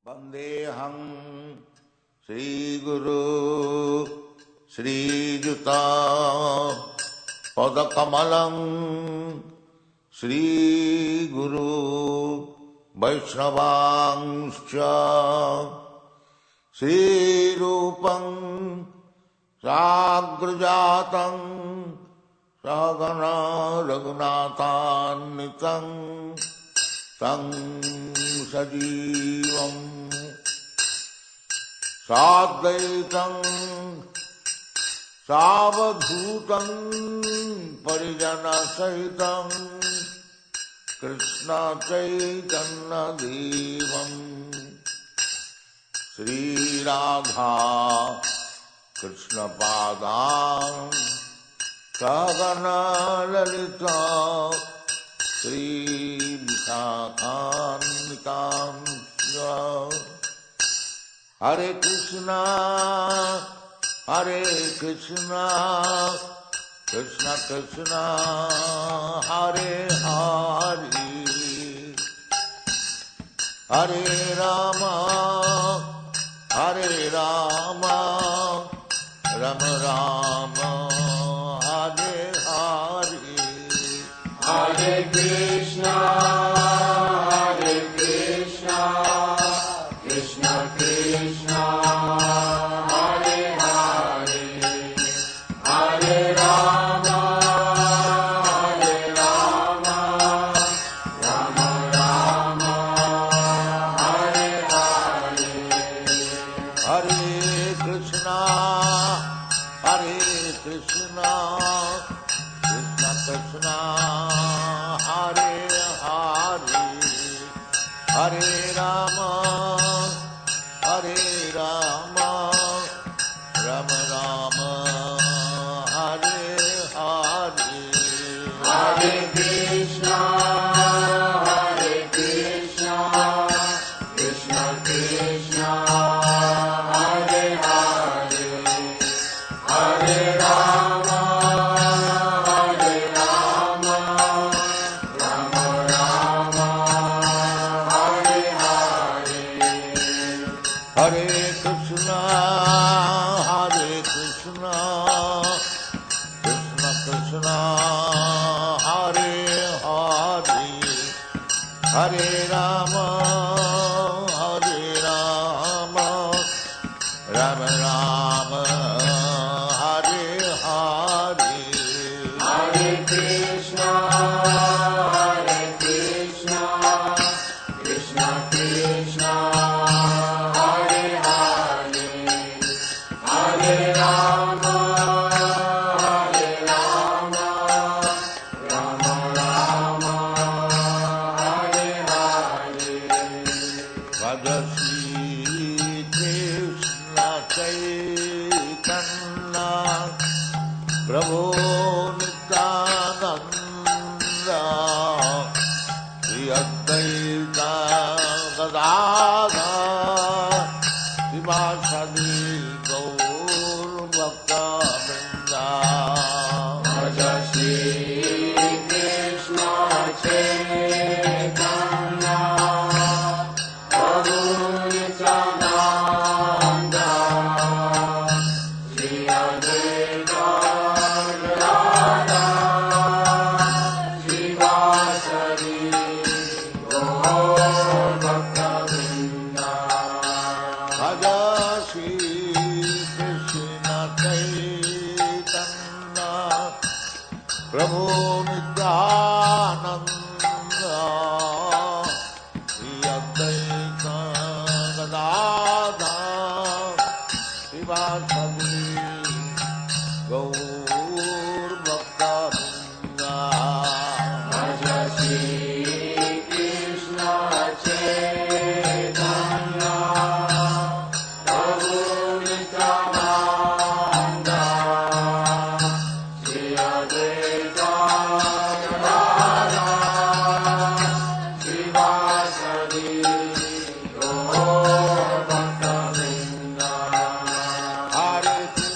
वन्देऽहं श्रीगुरु श्रीयुता पदकमलं श्रीगुरु वैष्णवांश्च श्रीरूपं साग्रजातं सहगणा रघुनाथान्वितं तं सजीवं साद्वैतं सावधूतं परिजनसहितं कृष्णचैतन्यदेवं श्रीराधा कृष्णपादां सहगणा ललिता श्रीविशाखान्वितां हरे कृष्णा कृष्ण कृष्ण हरे हरे हरे राम राम राम हरे हरे हरे कृष्णा कृष्ण कृष्णा हरे हरे हरे राम राम राम हरे हरे हरे कृष्णा कृष्ण कृष्ण हरे हरे हरे राम राम राम हरे हरे हरे कृष्णा कृष्ण कृष्ण हरे हरे हरे राम राम राम हरे हरे हरे कृष्णा कृष्ण कृष्ण हरे हरे हरे राम राम राम हरे हरे हरे कृष्णा कृष्ण कृष्ण हरे हरे हरे राम राम राम हरे हरे भज श्री कृष्ण चैतन्य प्रभो नित्यानंद श्री अद्वैत गदाधर शिवासादि गौरभक्तवृंद भज श्री कृष्ण चैतन्य प्रभु नित्यानंद श्री अद्वैत गदाधर शिवासादि गौरभक्तवृंद भज श्री कृष्ण चैतन्य प्रभु नित्यानंद श्री अद्वैत गदाधर शिवासादि गौरभक्तवृंद भज श्री कृष्ण चैतन्य प्रभु नित्यानंद श्री अद्वैत गदाधर शिवासादि गौरभक्तवृंद हरे Krishna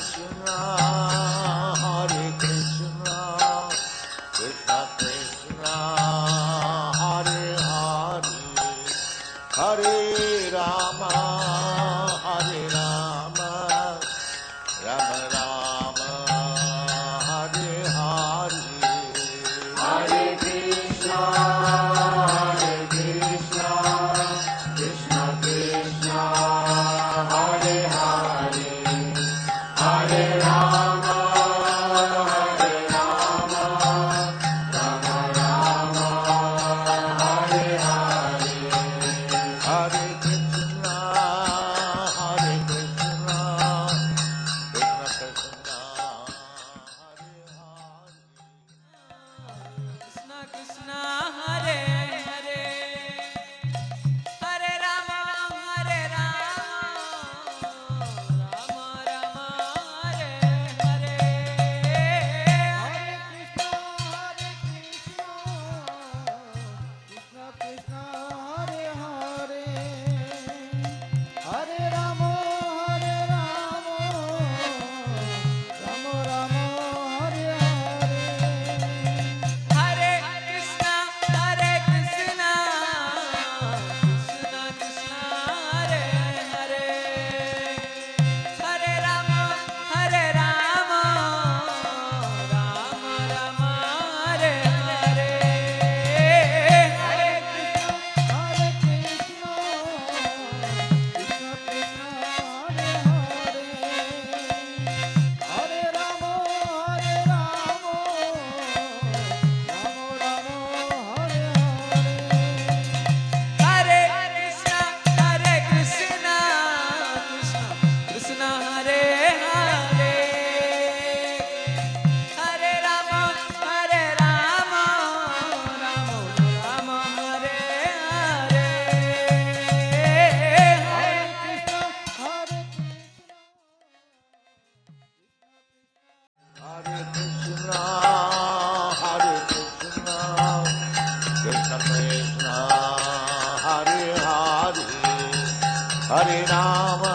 Hare Rama,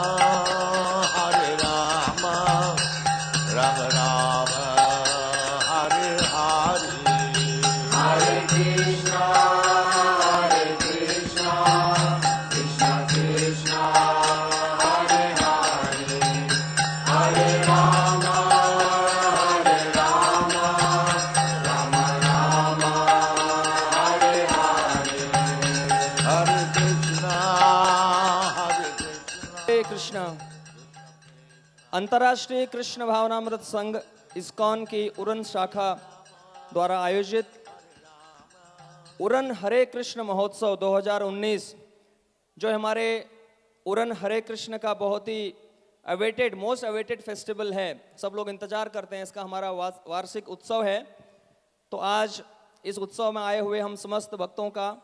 Hare Rama, Rama Rama, Hare Hare. Hare Krishna, Krishna Krishna, Hare Hare, Hare Rama, Rama Rama, Hare Hare. Hare Krishna, Hare Krishna. हरे कृष्णा। अंतर्राष्ट्रीय कृष्ण भावनामृत संघ इस्कॉन की उरन शाखा द्वारा आयोजित उरन हरे कृष्ण महोत्सव 2019 जो हमारे उरन हरे कृष्ण का बहुत ही अवेटेड मोस्ट अवेटेड फेस्टिवल है, सब लोग इंतजार करते हैं, इसका हमारा वार्षिक उत्सव है। तो आज इस उत्सव में आए हुए हम समस्त भक्तों का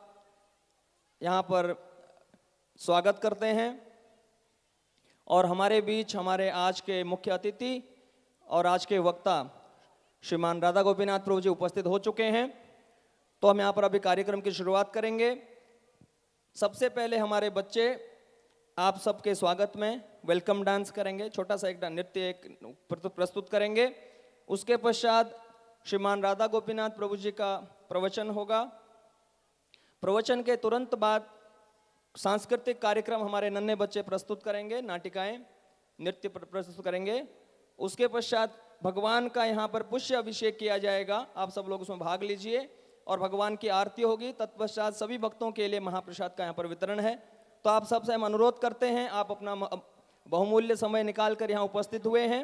यहाँ पर स्वागत करते हैं और हमारे बीच हमारे आज के मुख्य अतिथि और आज के वक्ता श्रीमान राधा गोपीनाथ प्रभु जी उपस्थित हो चुके हैं। तो हम यहाँ पर अभी कार्यक्रम की शुरुआत करेंगे। सबसे पहले हमारे बच्चे आप सबके स्वागत में वेलकम डांस करेंगे, छोटा सा एक नृत्य प्रस्तुत करेंगे। उसके पश्चात श्रीमान राधा गोपीनाथ प्रभु जी का प्रवचन होगा। प्रवचन के तुरंत बाद सांस्कृतिक कार्यक्रम हमारे नन्हे बच्चे प्रस्तुत करेंगे, नाटिकाएं नृत्य प्रस्तुत करेंगे। उसके पश्चात भगवान का यहाँ पर पुष्य अभिषेक किया जाएगा, आप सब लोग उसमें भाग लीजिए और भगवान की आरती होगी। तत्पश्चात सभी भक्तों के लिए महाप्रसाद का यहाँ पर वितरण है। तो आप सबसे हम अनुरोध करते हैं, आप अपना बहुमूल्य समय निकाल कर यहाँ उपस्थित हुए हैं,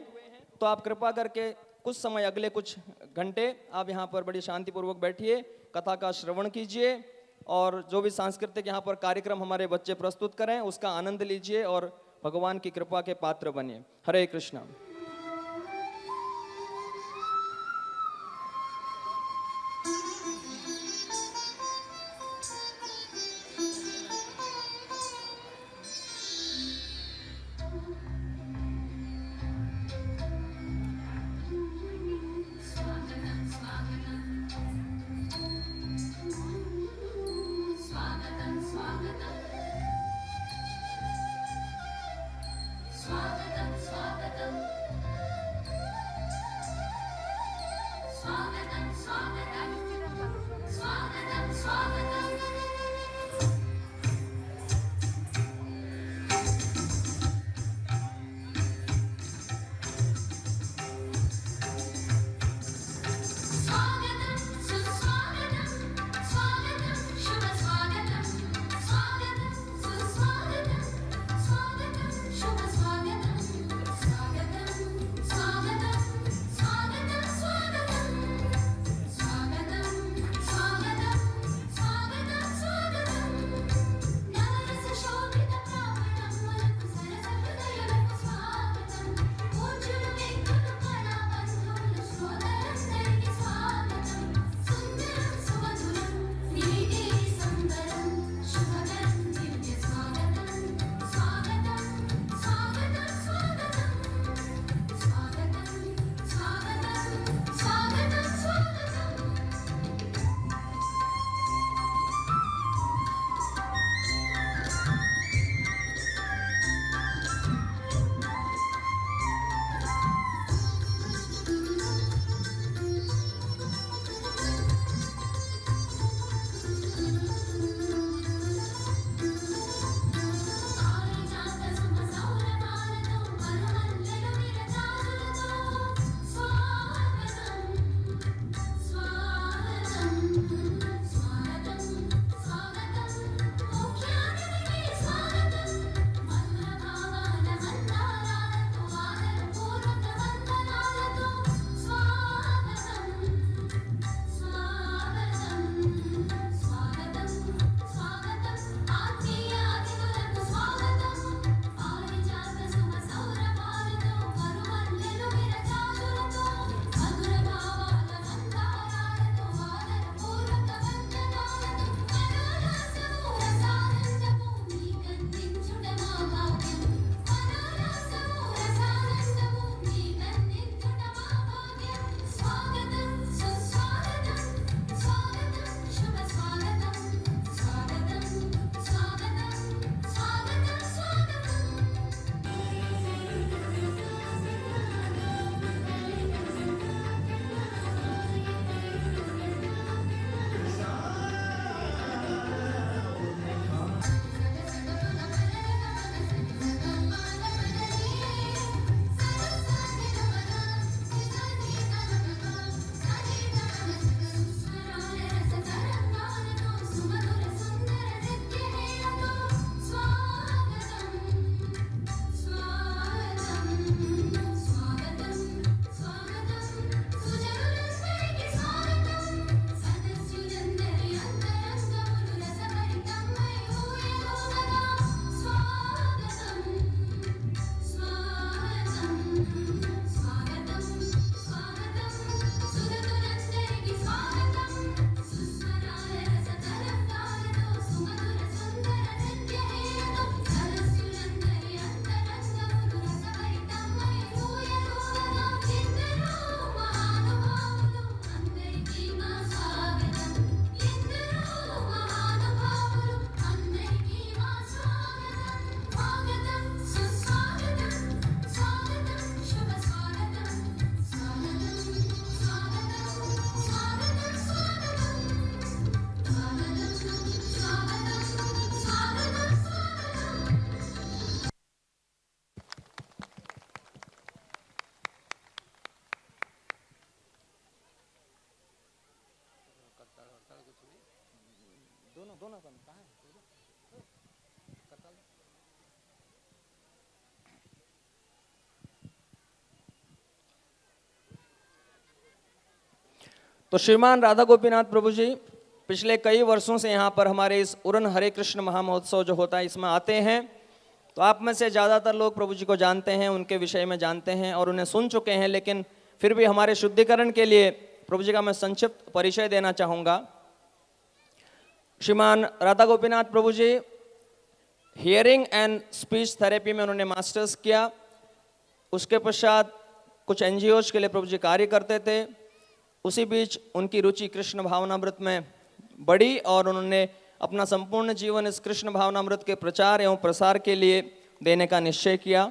तो आप कृपा करके कुछ समय अगले कुछ घंटे आप यहाँ पर बड़ी शांतिपूर्वक बैठिए, कथा का श्रवण कीजिए और जो भी सांस्कृतिक यहाँ पर कार्यक्रम हमारे बच्चे प्रस्तुत करें उसका आनंद लीजिए और भगवान की कृपा के पात्र बनिए। हरे कृष्णा। स्वागतं स्वागतं तो श्रीमान राधा गोपीनाथ प्रभु जी पिछले कई वर्षों से यहाँ पर हमारे इस उरन हरे कृष्ण महामहोत्सव जो होता है इसमें आते हैं। तो आप में से ज़्यादातर लोग प्रभु जी को जानते हैं, उनके विषय में जानते हैं और उन्हें सुन चुके हैं, लेकिन फिर भी हमारे शुद्धिकरण के लिए प्रभु जी का मैं संक्षिप्त परिचय देना चाहूँगा। श्रीमान राधा गोपीनाथ प्रभु जी हियरिंग एंड स्पीच थेरेपी में उन्होंने मास्टर्स किया। उसके पश्चात कुछ एनजीओज के लिए प्रभु जी कार्य करते थे। उसी बीच उनकी रुचि कृष्ण भावनामृत में बढ़ी और उन्होंने अपना संपूर्ण जीवन इस कृष्ण भावनामृत के प्रचार एवं प्रसार के लिए देने का निश्चय किया।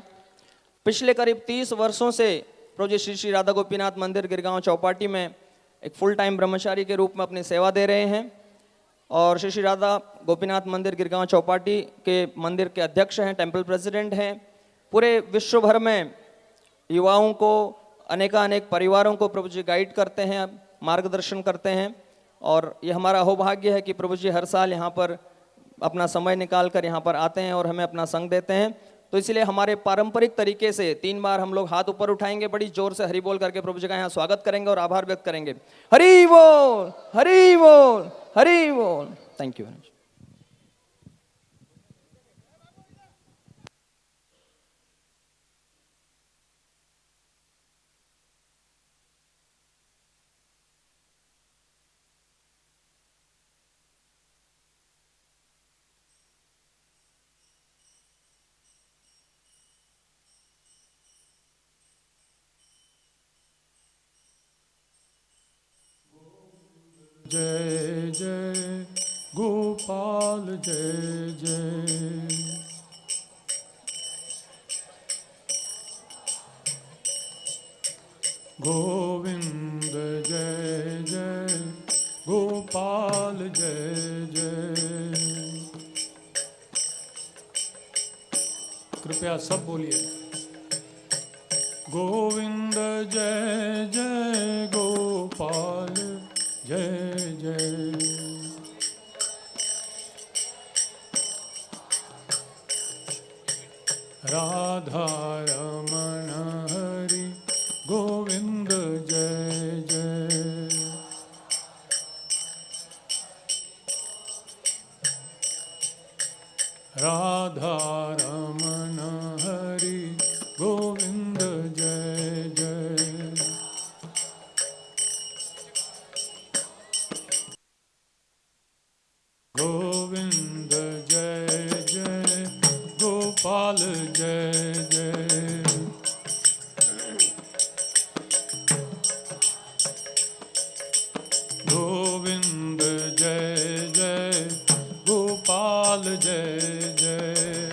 पिछले करीब 30 वर्षों से प्रभु जी श्री श्री राधा गोपीनाथ मंदिर गिरगांव चौपाटी में एक फुल टाइम ब्रह्मचारी के रूप में अपनी सेवा दे रहे हैं और श्री श्री राधा गोपीनाथ मंदिर गिरगांव चौपाटी के मंदिर के अध्यक्ष हैं, टेम्पल प्रेसिडेंट हैं। पूरे विश्व भर में युवाओं को, अनेकानेक परिवारों को प्रभु जी गाइड करते हैं, मार्गदर्शन करते हैं और ये हमारा अहोभाग्य है कि प्रभु जी हर साल यहाँ पर अपना समय निकाल कर यहाँ पर आते हैं और हमें अपना संग देते हैं। तो इसलिए हमारे पारंपरिक तरीके से 3 बार हम लोग हाथ ऊपर उठाएंगे, बड़ी जोर से हरि बोल करके प्रभु जी का यहाँ स्वागत करेंगे और आभार व्यक्त करेंगे। हरि बोल, हरि बोल, हरि बोल। Thank you. जय जय गोपाल जय जय। गोविंद जय जय गोपाल जय जय। कृपया सब बोलिए। गोविंद जय जय गोपाल जय जय। राधा रमण हरि गोविंद जय जय। राधा रमण हरि गोविंद जय जय। गोविंद जय जय गोपाल जय जय। गोविंद जय जय गोपाल जय जय।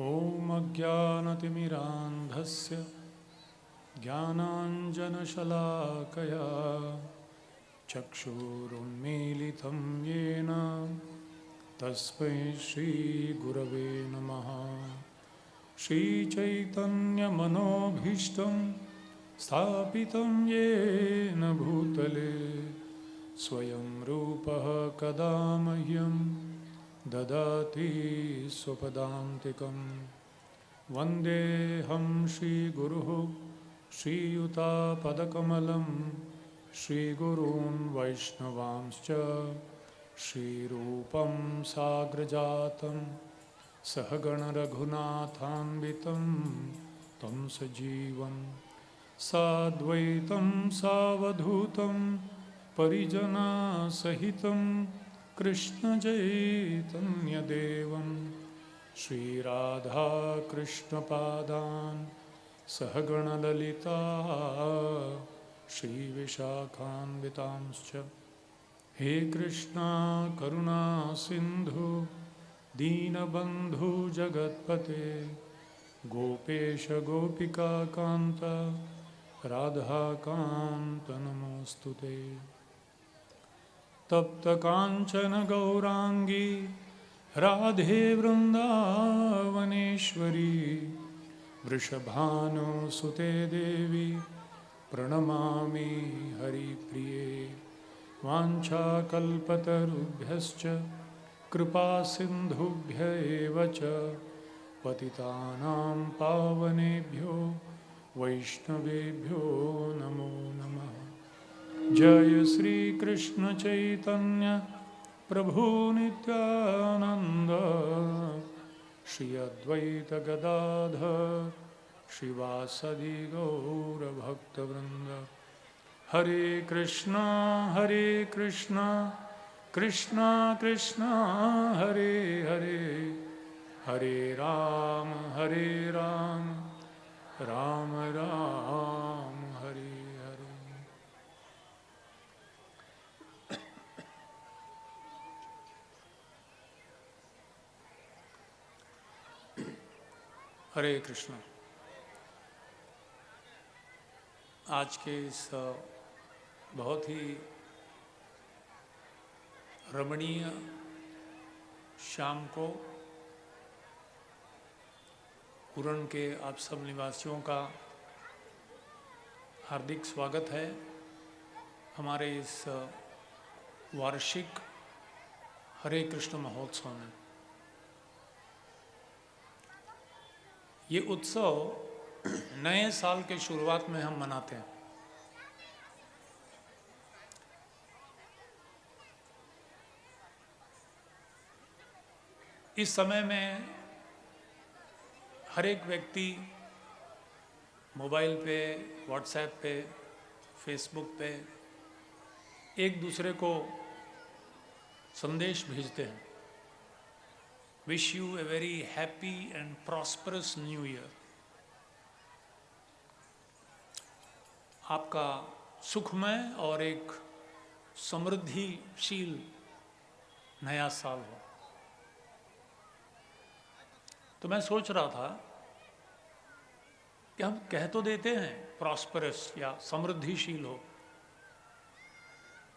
ॐ अज्ञानतिमिरान्धस्य ज्ञानाञ्जनशलाकया चक्षुरुन्मीलितं येन तस्मै श्रीगुरवे नमः। श्रीचैतन्यमनोभीष्टं स्थापितं येन भूतले स्वयं रूपः कदा मह्यं ददाति स्वपदान्तिकं। वन्देऽहं श्रीगुरुः श्रीयुतापदकमलं श्रीगुरून् वैष्णवांश्च श्रीरूपं साग्रजातं सहगणरघुनाथान्वितं तं सजीवं साद्वैतं सावधूतं परिजनसहितं कृष्णचैतन्यदेवं श्रीराधाकृष्णपादान् सहगणललिता श्रीविशाखान्वितांश्च। हे कृष्णा करुणा सिन्धु दीनबन्धु जगत्पते गोपेश गोपिकान्त राधाकान्त नमोऽस्तुते। तप्तकाञ्चन गौराङ्गी राधे वृन्दावनेश्वरी वृषभानुसुते देवी प्रणमामि हरिप्रिये। वाञ्छाकल्पतरुभ्यश्च कृपासिन्धुभ्य एव च पतितानां पावनेभ्यो वैष्णवेभ्यो नमो नमः। जय श्री कृष्ण चैतन्य प्रभु नित्यानंद श्री अद्वैत गदाधर श्रीवासदि गौर भक्तवृंद। हरे कृष्णा कृष्णा कृष्णा हरे हरे हरे राम राम राम हरे हरे। हरे कृष्ण। आज के इस बहुत ही रमणीय शाम को उरण के आप सब निवासियों का हार्दिक स्वागत है हमारे इस वार्षिक हरे कृष्ण महोत्सव में। ये उत्सव नए साल के शुरुआत में हम मनाते हैं। इस समय में हर एक व्यक्ति मोबाइल पे, व्हाट्सएप पे, फेसबुक पे एक दूसरे को संदेश भेजते हैं। Wish U a very happy and prosperous new year. आपका सुखमय और एक समृद्धिशील नया साल हो। तो मैं सोच रहा था कि हम कह तो देते हैं प्रॉस्परस या समृद्धिशील हो,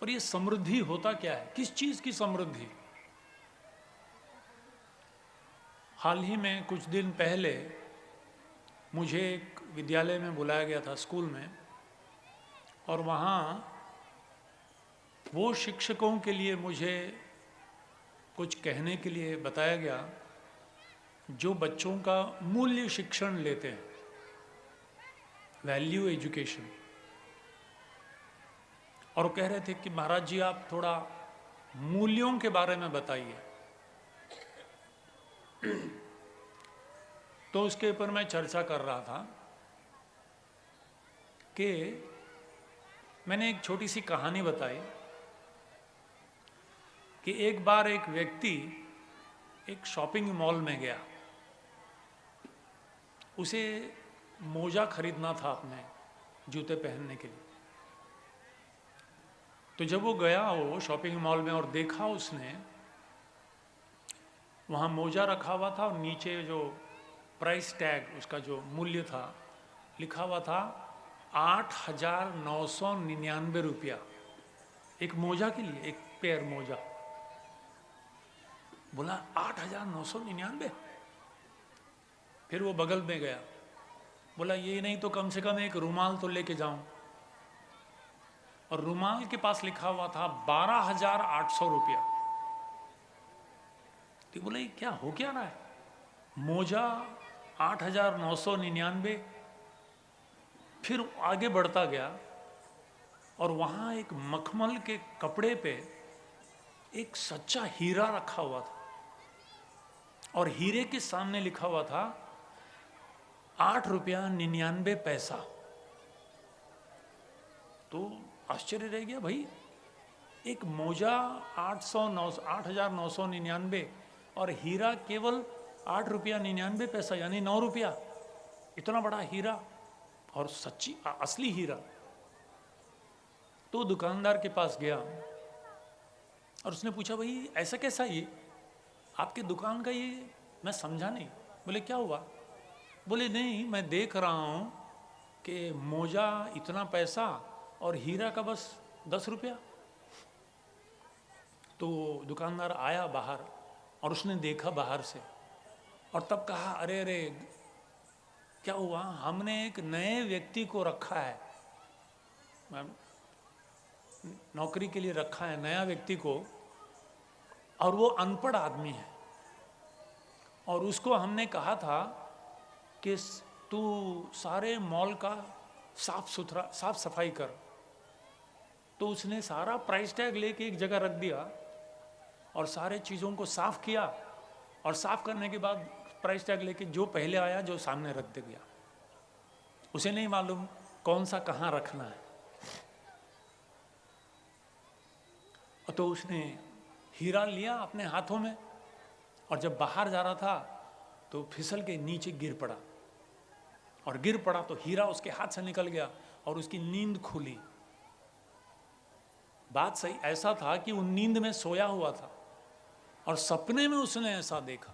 पर ये समृद्धि होता क्या है? किस चीज की समृद्धि? हाल ही में कुछ दिन पहले मुझे एक विद्यालय में बुलाया गया था, स्कूल में, और वहाँ वो शिक्षकों के लिए मुझे कुछ कहने के लिए बताया गया जो बच्चों का मूल्य शिक्षण लेते हैं, वैल्यू एजुकेशन। और वो कह रहे थे कि महाराज जी आप थोड़ा मूल्यों के बारे में बताइए। तो उसके ऊपर मैं चर्चा कर रहा था कि मैंने एक छोटी सी कहानी बताई कि एक बार एक व्यक्ति एक शॉपिंग मॉल में गया। उसे मोजा खरीदना था अपने जूते पहनने के लिए। तो जब वो गया वो शॉपिंग मॉल में और देखा उसने वहाँ मोजा रखा हुआ था और नीचे जो प्राइस टैग, उसका जो मूल्य था, लिखा हुआ था 8,999 रुपया एक मोजा के लिए, एक पेयर मोजा। बोला 8,999। फिर वो बगल में गया, बोला ये नहीं तो कम से कम एक रुमाल तो लेके जाऊं। और रुमाल के पास लिखा हुआ था 12,800 रुपया। तो बोला ये क्या हो क्या रहा है, मोजा 8,999। फिर आगे बढ़ता गया और वहां एक मखमल के कपड़े पे एक सच्चा हीरा रखा हुआ था और हीरे के सामने लिखा हुआ था 8 रुपया 99 पैसा। तो आश्चर्य रह गया, भाई एक मोजा 8,999 और हीरा केवल 8 रुपया 99 पैसा, यानी 9 रुपया। इतना बड़ा हीरा और सच्ची असली हीरा। तो दुकानदार के पास गया और उसने पूछा, भाई ऐसा कैसा ये आपके दुकान का, ये मैं समझा नहीं। बोले क्या हुआ? बोले नहीं, मैं देख रहा हूँ कि मोजा इतना पैसा और हीरा का बस 10 रुपया। तो दुकानदार आया बाहर और उसने देखा बाहर से और तब कहा, अरे अरे क्या हुआ, हमने एक नए व्यक्ति को रखा है, नौकरी के लिए रखा है नया व्यक्ति को, और वो अनपढ़ आदमी है। और उसको हमने कहा था कि तू सारे मॉल का साफ सफाई कर। तो उसने सारा प्राइस टैग लेके एक जगह रख दिया और सारे चीज़ों को साफ किया, और साफ करने के बाद प्राइस टैग लेके जो पहले आया जो सामने रख दे गया। उसे नहीं मालूम कौन सा कहाँ रखना है। तो उसने हीरा लिया अपने हाथों में और जब बाहर जा रहा था तो फिसल के नीचे गिर पड़ा, और गिर पड़ा तो हीरा उसके हाथ से निकल गया और उसकी नींद खुली। बात सही ऐसा था कि वो नींद में सोया हुआ था और सपने में उसने ऐसा देखा,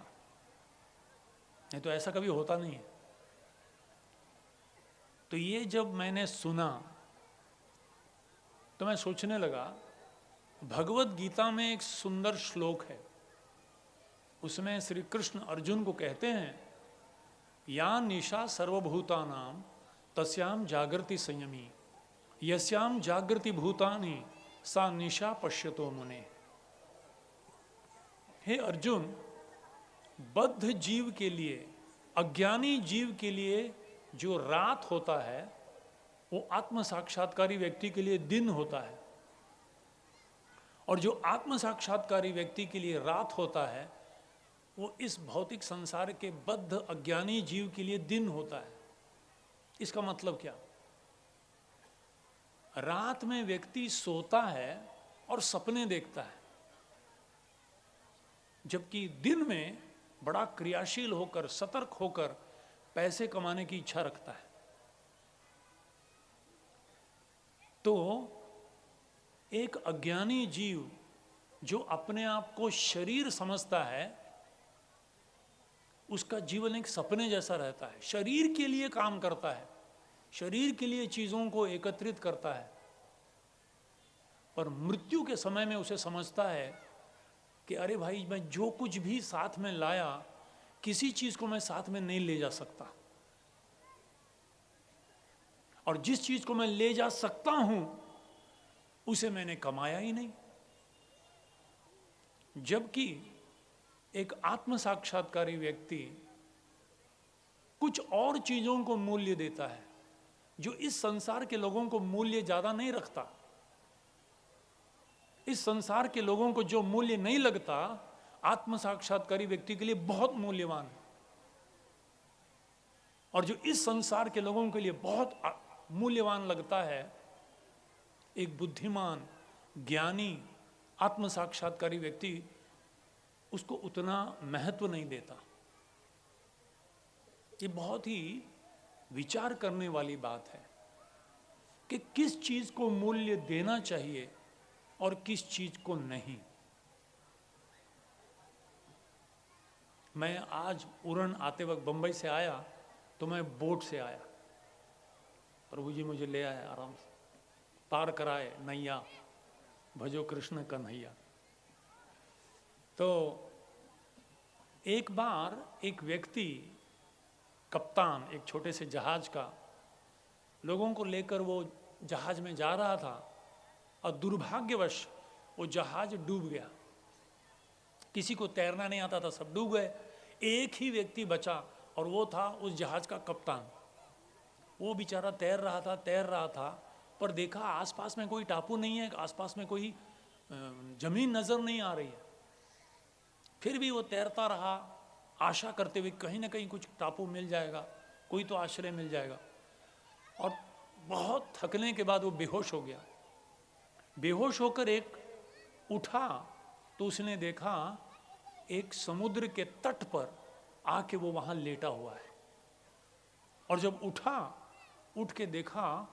नहीं तो ऐसा कभी होता नहीं है। तो ये जब मैंने सुना तो मैं सोचने लगा, भगवत गीता में एक सुंदर श्लोक है, उसमें श्री कृष्ण अर्जुन को कहते हैं, या निशा सर्वभूतानां तस्याम जागृति संयमी, यस्याम जागृति भूतानि सा निशा पश्यतो मुने। हे अर्जुन, बद्ध जीव के लिए, अज्ञानी जीव के लिए जो रात होता है वो आत्म साक्षात्कारी व्यक्ति के लिए दिन होता है, और जो आत्म साक्षात्कारी व्यक्ति के लिए रात होता है वो इस भौतिक संसार के बद्ध अज्ञानी जीव के लिए दिन होता है। इसका मतलब क्या? रात में व्यक्ति सोता है और सपने देखता है, जबकि दिन में बड़ा क्रियाशील होकर, सतर्क होकर पैसे कमाने की इच्छा रखता है। तो एक अज्ञानी जीव जो अपने आप को शरीर समझता है, उसका जीवन एक सपने जैसा रहता है। शरीर के लिए काम करता है, शरीर के लिए चीजों को एकत्रित करता है, पर मृत्यु के समय में उसे समझता है कि अरे भाई, मैं जो कुछ भी साथ में लाया, किसी चीज को मैं साथ में नहीं ले जा सकता, और जिस चीज को मैं ले जा सकता हूं उसे मैंने कमाया ही नहीं। जबकि एक आत्म साक्षात्कारी व्यक्ति कुछ और चीजों को मूल्य देता है, जो इस संसार के लोगों को मूल्य ज्यादा नहीं रखता। इस संसार के लोगों को जो मूल्य नहीं लगता, आत्म साक्षात्कारी व्यक्ति के लिए बहुत मूल्यवान है। और जो इस संसार के लोगों के लिए बहुत मूल्यवान लगता है, एक बुद्धिमान, ज्ञानी, आत्म साक्षात्कारी व्यक्ति उसको उतना महत्व नहीं देता। ये बहुत ही विचार करने वाली बात है कि किस चीज को मूल्य देना चाहिए और किस चीज को नहीं। मैं आज उड़न आते वक्त बम्बई से आया तो मैं बोट से आया, प्रभु जी मुझे ले आए आराम से, पार कराए नैया, भजो कृष्ण कन्हैया। तो एक बार एक व्यक्ति, कप्तान एक छोटे से जहाज का, लोगों को लेकर वो जहाज में जा रहा था और दुर्भाग्यवश वो जहाज डूब गया। किसी को तैरना नहीं आता था, सब डूब गए। एक ही व्यक्ति बचा और वो था उस जहाज का कप्तान। वो बेचारा तैर रहा था, पर देखा आसपास में कोई टापू नहीं है, आसपास में कोई जमीन नजर नहीं आ रही है। फिर भी वो तैरता रहा, आशा करते हुए कहीं ना कहीं कुछ टापू मिल जाएगा, कोई तो आश्रय मिल जाएगा। और बहुत थकने के बाद वो बेहोश हो गया। बेहोश होकर एक उठा तो उसने देखा एक समुद्र के तट पर आके वो वहां लेटा हुआ है। और जब उठा, उठ के देखा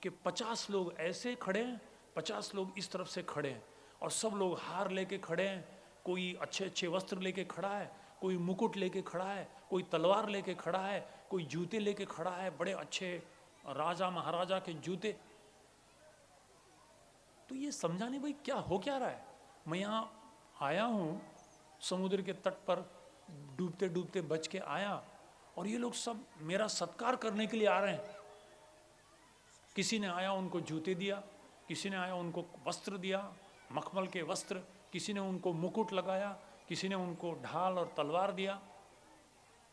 कि 50 लोग ऐसे खड़े हैं, 50 लोग इस तरफ से खड़े हैं, और सब लोग हार लेके खड़े हैं। कोई अच्छे अच्छे वस्त्र लेके खड़ा है, कोई मुकुट लेके खड़ा है, कोई तलवार लेके खड़ा है, कोई जूते लेके खड़ा है, बड़े अच्छे राजा महाराजा के जूते। तो ये समझा नहीं भाई क्या हो क्या रहा है। मैं यहाँ आया हूँ समुद्र के तट पर, डूबते डूबते बच के आया, और ये लोग सब मेरा सत्कार करने के लिए आ रहे हैं। किसी ने आया उनको जूते दिया, किसी ने आया उनको वस्त्र दिया, मखमल के वस्त्र, किसी ने उनको मुकुट लगाया, किसी ने उनको ढाल और तलवार दिया,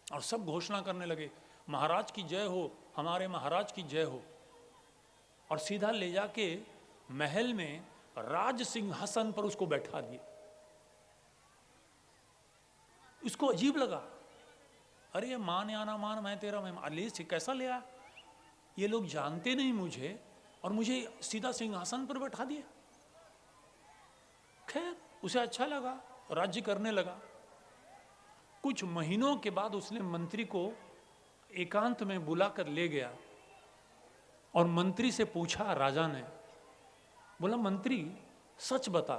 और सब घोषणा करने लगे महाराज की जय हो, हमारे महाराज की जय हो। और सीधा ले जाके महल में राज सिंहासन पर उसको बैठा दिए। उसको अजीब लगा, अरे ये मान या ना मान, मैं तेरा मैं अली से कैसा लिया, ये लोग जानते नहीं मुझे और मुझे सीधा सिंहासन पर बैठा दिया। खैर उसे अच्छा लगा, राज्य करने लगा। कुछ महीनों के बाद उसने मंत्री को एकांत में बुलाकर ले गया और मंत्री से पूछा, राजा ने बोला मंत्री सच बता,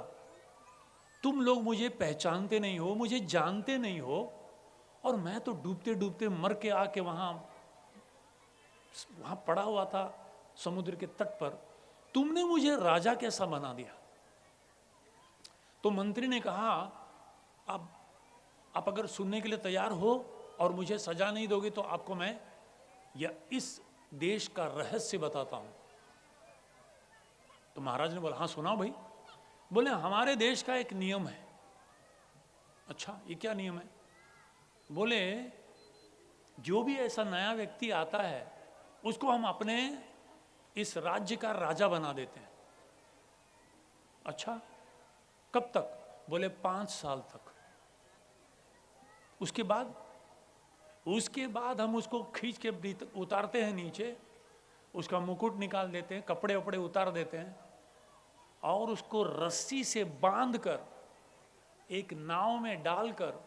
तुम लोग मुझे पहचानते नहीं हो, मुझे जानते नहीं हो, और मैं तो डूबते डूबते मर के आके वहां पड़ा हुआ था समुद्र के तट पर, तुमने मुझे राजा कैसा बना दिया। तो मंत्री ने कहा अब आप अगर सुनने के लिए तैयार हो और मुझे सजा नहीं दोगे तो आपको मैं या इस देश का रहस्य बताता हूं। तो महाराज ने बोला हाँ सुनाओ भाई। बोले हमारे देश का एक नियम है। अच्छा ये क्या नियम है? बोले जो भी ऐसा नया व्यक्ति आता है उसको हम अपने इस राज्य का राजा बना देते हैं। अच्छा कब तक? बोले 5 साल तक। उसके बाद हम उसको खींच के उतारते हैं नीचे, उसका मुकुट निकाल देते हैं, कपड़े वपड़े उतार देते हैं, और उसको रस्सी से बांधकर एक नाव में डालकर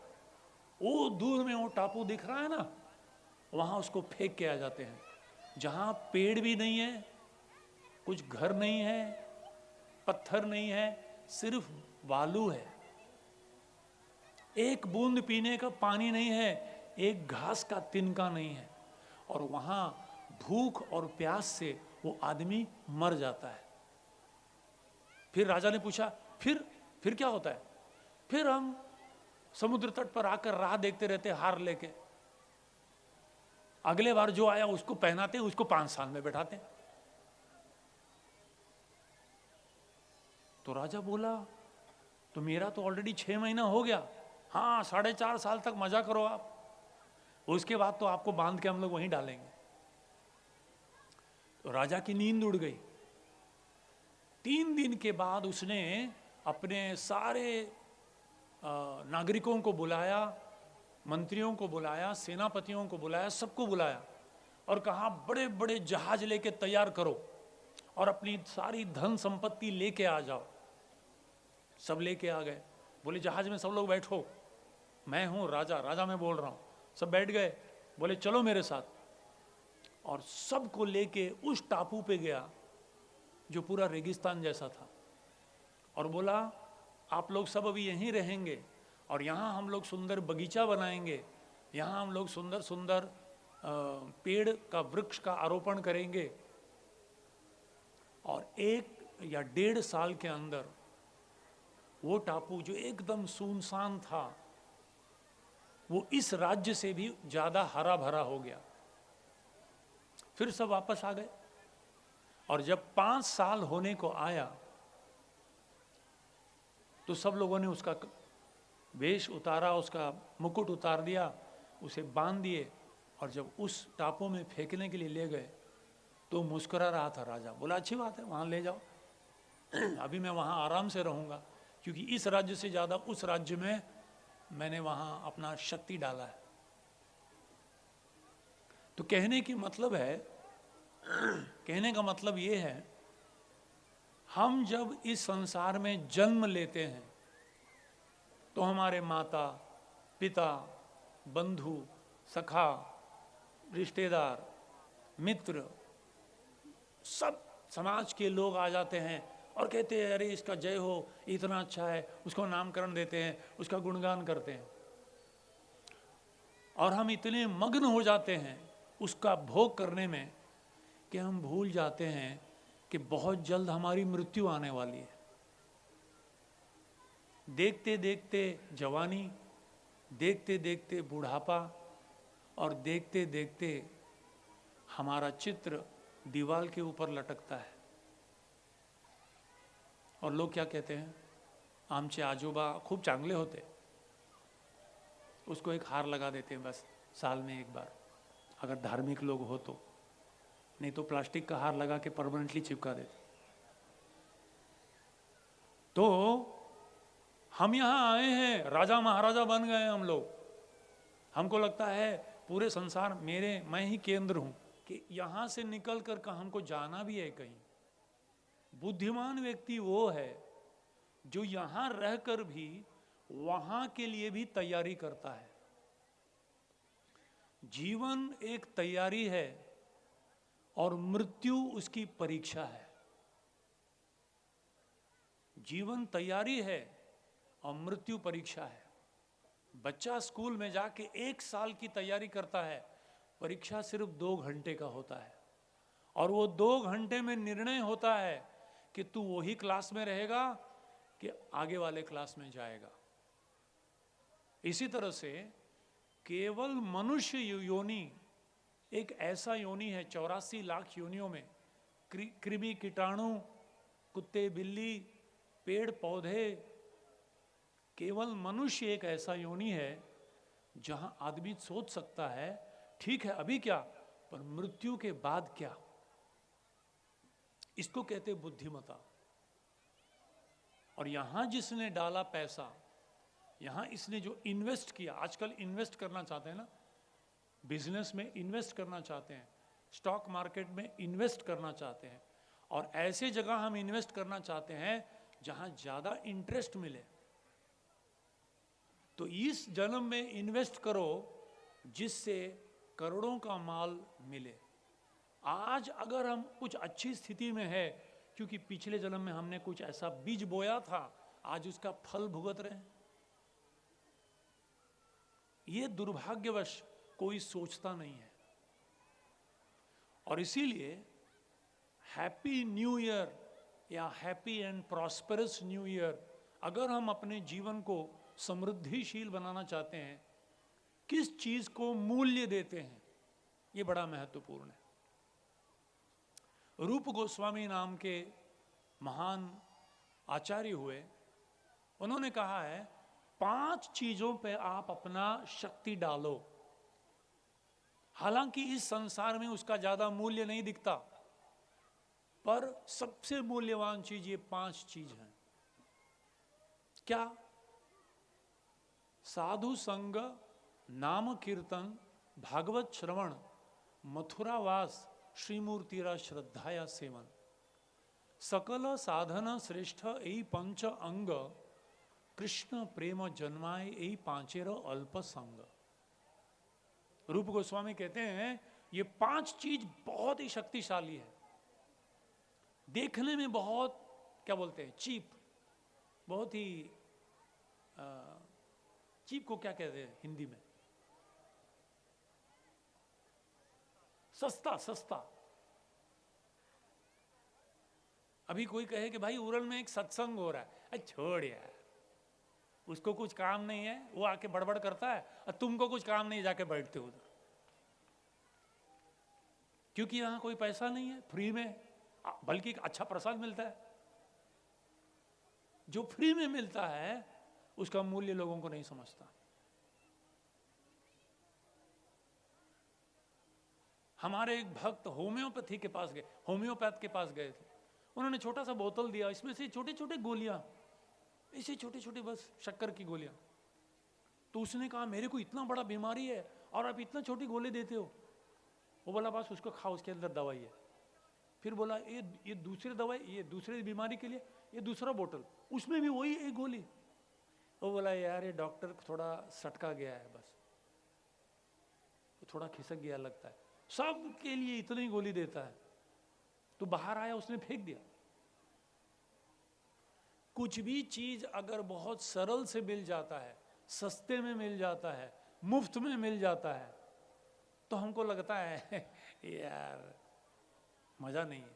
वो दूर में वो टापू दिख रहा है ना, वहां उसको फेंक के आ जाते हैं, जहां पेड़ भी नहीं है, कुछ घर नहीं है, पत्थर नहीं है, सिर्फ बालू है, एक बूंद पीने का पानी नहीं है, एक घास का तिनका नहीं है, और वहां भूख और प्यास से वो आदमी मर जाता है। फिर राजा ने पूछा फिर क्या होता है? फिर हम समुद्र तट पर आकर राह देखते रहते हार लेके, अगले बार जो आया उसको पहनाते, उसको 5 साल में बैठाते। तो राजा बोला तो मेरा तो ऑलरेडी 6 महीना हो गया, हाँ 4.5 साल तक मजा करो आप, उसके बाद तो आपको बांध के हम लोग वहीं डालेंगे। तो राजा की नींद उड़ गई। 3 दिन के बाद उसने अपने सारे नागरिकों को बुलाया, मंत्रियों को बुलाया, सेनापतियों को बुलाया, सबको बुलाया और कहा बड़े बड़े जहाज लेके तैयार करो और अपनी सारी धन संपत्ति लेके आ जाओ। सब लेके आ गए। बोले जहाज में सब लोग बैठो, मैं हूं राजा मैं बोल रहा हूं। सब बैठ गए। बोले चलो मेरे साथ, और सबको लेके उस टापू पे गया जो पूरा रेगिस्तान जैसा था, और बोला आप लोग सब अभी यहीं रहेंगे और यहाँ हम लोग सुंदर बगीचा बनाएंगे, यहाँ हम लोग सुंदर सुंदर पेड़ का वृक्ष का आरोपण करेंगे, और 1 या 1.5 साल के अंदर वो टापू जो एकदम सुनसान था वो इस राज्य से भी ज्यादा हरा भरा हो गया। फिर सब वापस आ गए, और जब 5 साल होने को आया तो सब लोगों ने उसका वेश उतारा, उसका मुकुट उतार दिया, उसे बांध दिए, और जब उस टापू में फेंकने के लिए ले गए तो मुस्कुरा रहा था राजा। बोला अच्छी बात है, वहाँ ले जाओ, अभी मैं वहाँ आराम से रहूँगा, क्योंकि इस राज्य से ज़्यादा उस राज्य में मैंने वहाँ अपना शक्ति डाला है। तो कहने की मतलब है, कहने का मतलब ये है, हम जब इस संसार में जन्म लेते हैं तो हमारे माता पिता, बंधु, सखा, रिश्तेदार, मित्र, सब समाज के लोग आ जाते हैं और कहते हैं अरे इसका जय हो, इतना अच्छा है, उसको नामकरण देते हैं, उसका गुणगान करते हैं, और हम इतने मग्न हो जाते हैं उसका भोग करने में कि हम भूल जाते हैं कि बहुत जल्द हमारी मृत्यु आने वाली है। देखते देखते जवानी, देखते देखते बुढ़ापा, और देखते देखते हमारा चित्र दीवार के ऊपर लटकता है, और लोग क्या कहते हैं, आमचे आजोबा खूब चांगले होते, उसको एक हार लगा देते हैं बस साल में एक बार, अगर धार्मिक लोग हो तो, नहीं तो प्लास्टिक का हार लगा के परमानेंटली चिपका देते। तो हम यहाँ आए हैं, राजा महाराजा बन गए हम लोग, हमको लगता है पूरे संसार मैं ही केंद्र हूं, कि यहाँ से निकल कर हमको जाना भी है कहीं। बुद्धिमान व्यक्ति वो है जो यहाँ रहकर भी वहां के लिए भी तैयारी करता है। जीवन एक तैयारी है और मृत्यु उसकी परीक्षा है। जीवन तैयारी है और मृत्यु परीक्षा है। बच्चा स्कूल में जाके 1 साल की तैयारी करता है, परीक्षा सिर्फ 2 घंटे का होता है, और वो 2 घंटे में निर्णय होता है कि तू वही क्लास में रहेगा कि आगे वाले क्लास में जाएगा। इसी तरह से केवल मनुष्य योनि एक ऐसा योनि है, 84 लाख योनियों में कृमि कीटाणु, कुत्ते बिल्ली, पेड़ पौधे, केवल मनुष्य एक ऐसा योनि है जहां आदमी सोच सकता है ठीक है अभी क्या, पर मृत्यु के बाद क्या। इसको कहते बुद्धिमता। और यहां जिसने डाला पैसा, यहां इसने जो इन्वेस्ट किया, आजकल इन्वेस्ट करना चाहते हैं ना, बिजनेस में इन्वेस्ट करना चाहते हैं, स्टॉक मार्केट में इन्वेस्ट करना चाहते हैं, और ऐसे जगह हम इन्वेस्ट करना चाहते हैं जहां ज्यादा इंटरेस्ट मिले। तो इस जन्म में इन्वेस्ट करो जिससे करोड़ों का माल मिले। आज अगर हम कुछ अच्छी स्थिति में है, क्योंकि पिछले जन्म में हमने कुछ ऐसा बीज बोया था, आज उसका फल भुगत रहे हैं। ये दुर्भाग्यवश कोई सोचता नहीं है। और इसीलिए हैप्पी न्यू ईयर या happy and prosperous new year, अगर हम अपने जीवन को समृद्धिशील बनाना चाहते हैं, किस चीज को मूल्य देते हैं, ये बड़ा महत्वपूर्ण है। रूप गोस्वामी नाम के महान आचार्य हुए, उन्होंने कहा है 5 चीजों पे आप अपना शक्ति डालो। हालांकि इस संसार में उसका ज्यादा मूल्य नहीं दिखता, पर सबसे मूल्यवान चीज ये 5 चीज हैं। क्या? साधु संग, नाम कीर्तन, भागवत श्रवण, मथुरावास, श्रीमूर्तिरा श्रद्धाया सेवन, सकल साधन श्रेष्ठ यही 5 अंग, कृष्ण प्रेम जन्माए यही 5 अल्प संग। रूप गोस्वामी कहते हैं ये 5 चीज बहुत ही शक्तिशाली है। देखने में बहुत क्या बोलते हैं चीप, बहुत ही चीप को क्या कहते हैं हिंदी में? सस्ता, सस्ता। अभी कोई कहे कि भाई उरल में एक सत्संग हो रहा है, अरे छोड़ यार, उसको कुछ काम नहीं है, वो आके बड़बड़ करता है, और तुमको कुछ काम नहीं, जाके बैठते हो उधर, क्योंकि यहां कोई पैसा नहीं है, फ्री में, बल्कि अच्छा प्रसाद मिलता है। जो फ्री में मिलता है उसका मूल्य लोगों को नहीं समझता। हमारे एक भक्त होम्योपैथी के पास गए, होम्योपैथ के पास गए थे, उन्होंने छोटा सा बोतल दिया, इसमें से छोटे छोटे गोलियां, ऐसे छोटे छोटे बस शक्कर की गोलियां। तो उसने कहा मेरे को इतना बड़ा बीमारी है और आप इतना छोटी गोली देते हो। वो बोला बस उसको खाओ, उसके अंदर दवाई है। फिर बोला ये दूसरी दवाई, ये दूसरी बीमारी के लिए ये दूसरा बोतल, उसमें भी वही एक गोली। वो बोला यार ये डॉक्टर थोड़ा सटका गया है, बस थोड़ा खिसक गया लगता है, सब के लिए इतनी गोली देता है। तो बाहर आया, उसने फेंक दिया। कुछ भी चीज अगर बहुत सरल से मिल जाता है, सस्ते में मिल जाता है, मुफ्त में मिल जाता है, तो हमको लगता है यार मजा नहीं है।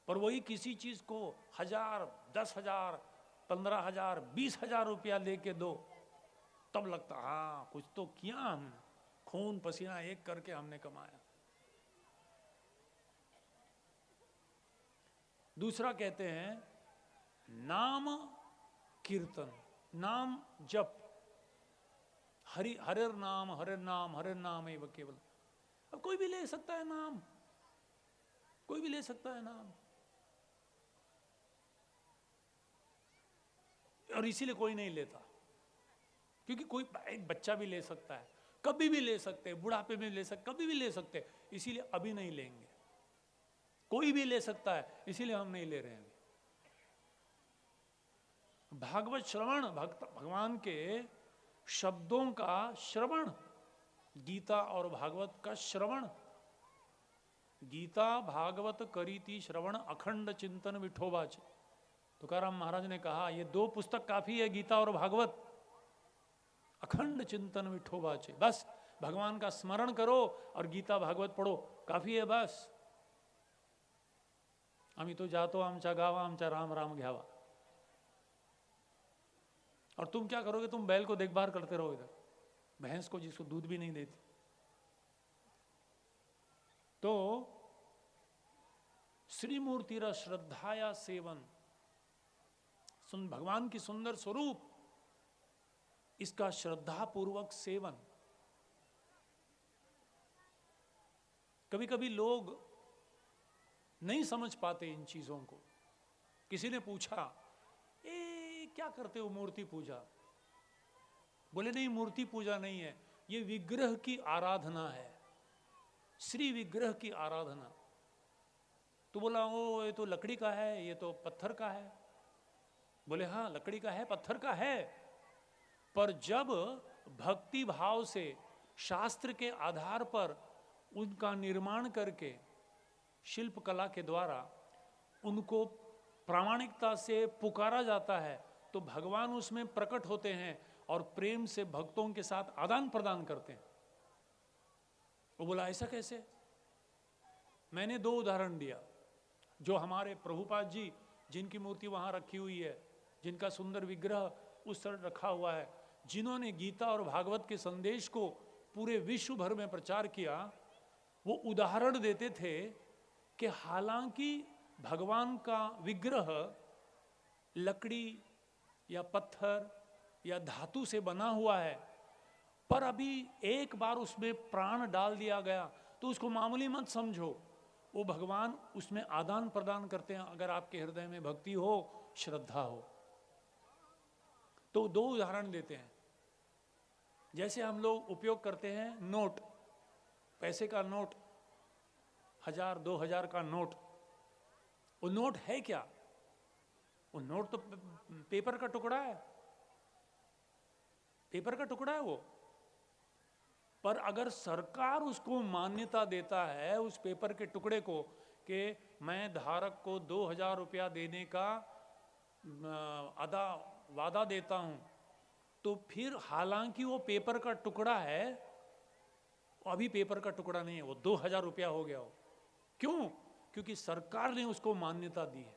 पर वही किसी चीज को 1000, 10,000, 15,000, 20,000 रुपया लेके दो, तब लगता हाँ कुछ तो किया हमने, खून पसीना एक करके हमने कमाया। दूसरा कहते हैं नाम कीर्तन, नाम जप, हरिर नाम हरिर नाम हरिर नाम एवं केवल। अब कोई भी ले सकता है नाम, कोई भी ले सकता है नाम, और इसीलिए कोई नहीं लेता, क्योंकि कोई एक बच्चा भी ले सकता है, कभी भी ले सकते हैं, बुढ़ापे में ले सकते, कभी भी ले सकते हैं, इसीलिए अभी नहीं लेंगे। कोई भी ले सकता है, इसीलिए हम नहीं ले रहे हैं। भागवत श्रवण, भगवान के शब्दों का श्रवण, गीता और भागवत का श्रवण। गीता भागवत करीति श्रवण अखंड चिंतन विठोबाच। तुकाराम महाराज ने कहा ये 2 पुस्तक काफी है, गीता और भागवत, अखंड चिंतन विठोबाचे। बस भगवान का स्मरण करो और गीता भागवत पढ़ो, काफी है बस। आम्ही तो जातो आमच्या गावा, आमच्या राम राम घ्यावा। और तुम क्या करोगे? तुम बैल को देखभाल करते रहो इधर, भैंस को जिसको दूध भी नहीं देती। तो श्री मूर्तिरा श्रद्धाया सेवन, भगवान की सुंदर स्वरूप, इसका श्रद्धा पूर्वक सेवन। कभी कभी लोग नहीं समझ पाते इन चीजों को। किसी ने पूछा क्या करते हो मूर्ति पूजा? बोले नहीं, मूर्ति पूजा नहीं है, ये विग्रह की आराधना है, श्री विग्रह की आराधना। तो बोला ओ ये तो लकड़ी का है, ये तो पत्थर का है। बोले हाँ लकड़ी का है, पत्थर का है, पर जब भक्ति भाव से शास्त्र के आधार पर उनका निर्माण करके शिल्प कला के द्वारा उनको प्रामाणिकता से पुकारा जाता है, तो भगवान उसमें प्रकट होते हैं और प्रेम से भक्तों के साथ आदान प्रदान करते हैं। वो बोला ऐसा कैसे? मैंने 2 उदाहरण दिया। जो हमारे प्रभुपाद जी, जिनकी मूर्ति वहां रखी हुई है, जिनका सुंदर विग्रह उस तरह रखा हुआ है, जिन्होंने गीता और भागवत के संदेश को पूरे विश्व भर में प्रचार किया, वो उदाहरण देते थे कि हालांकि भगवान का विग्रह लकड़ी या पत्थर या धातु से बना हुआ है, पर अभी एक बार उसमें प्राण डाल दिया गया तो उसको मामूली मत समझो, वो भगवान उसमें आदान प्रदान करते हैं अगर आपके हृदय में भक्ति हो, श्रद्धा हो। तो 2 उदाहरण देते हैं। जैसे हम लोग उपयोग करते हैं नोट, पैसे का नोट, 1000, 2000 का नोट। वो नोट है क्या? वो नोट तो पेपर का टुकड़ा है, पेपर का टुकड़ा है वो। पर अगर सरकार उसको मान्यता देता है उस पेपर के टुकड़े को कि मैं धारक को 2000 रुपया देने का वादा देता हूं, तो फिर हालांकि वो पेपर का टुकड़ा है, अभी पेपर का टुकड़ा नहीं है, वो 2000 रुपया हो गया हो। क्यों? क्योंकि सरकार ने उसको मान्यता दी है,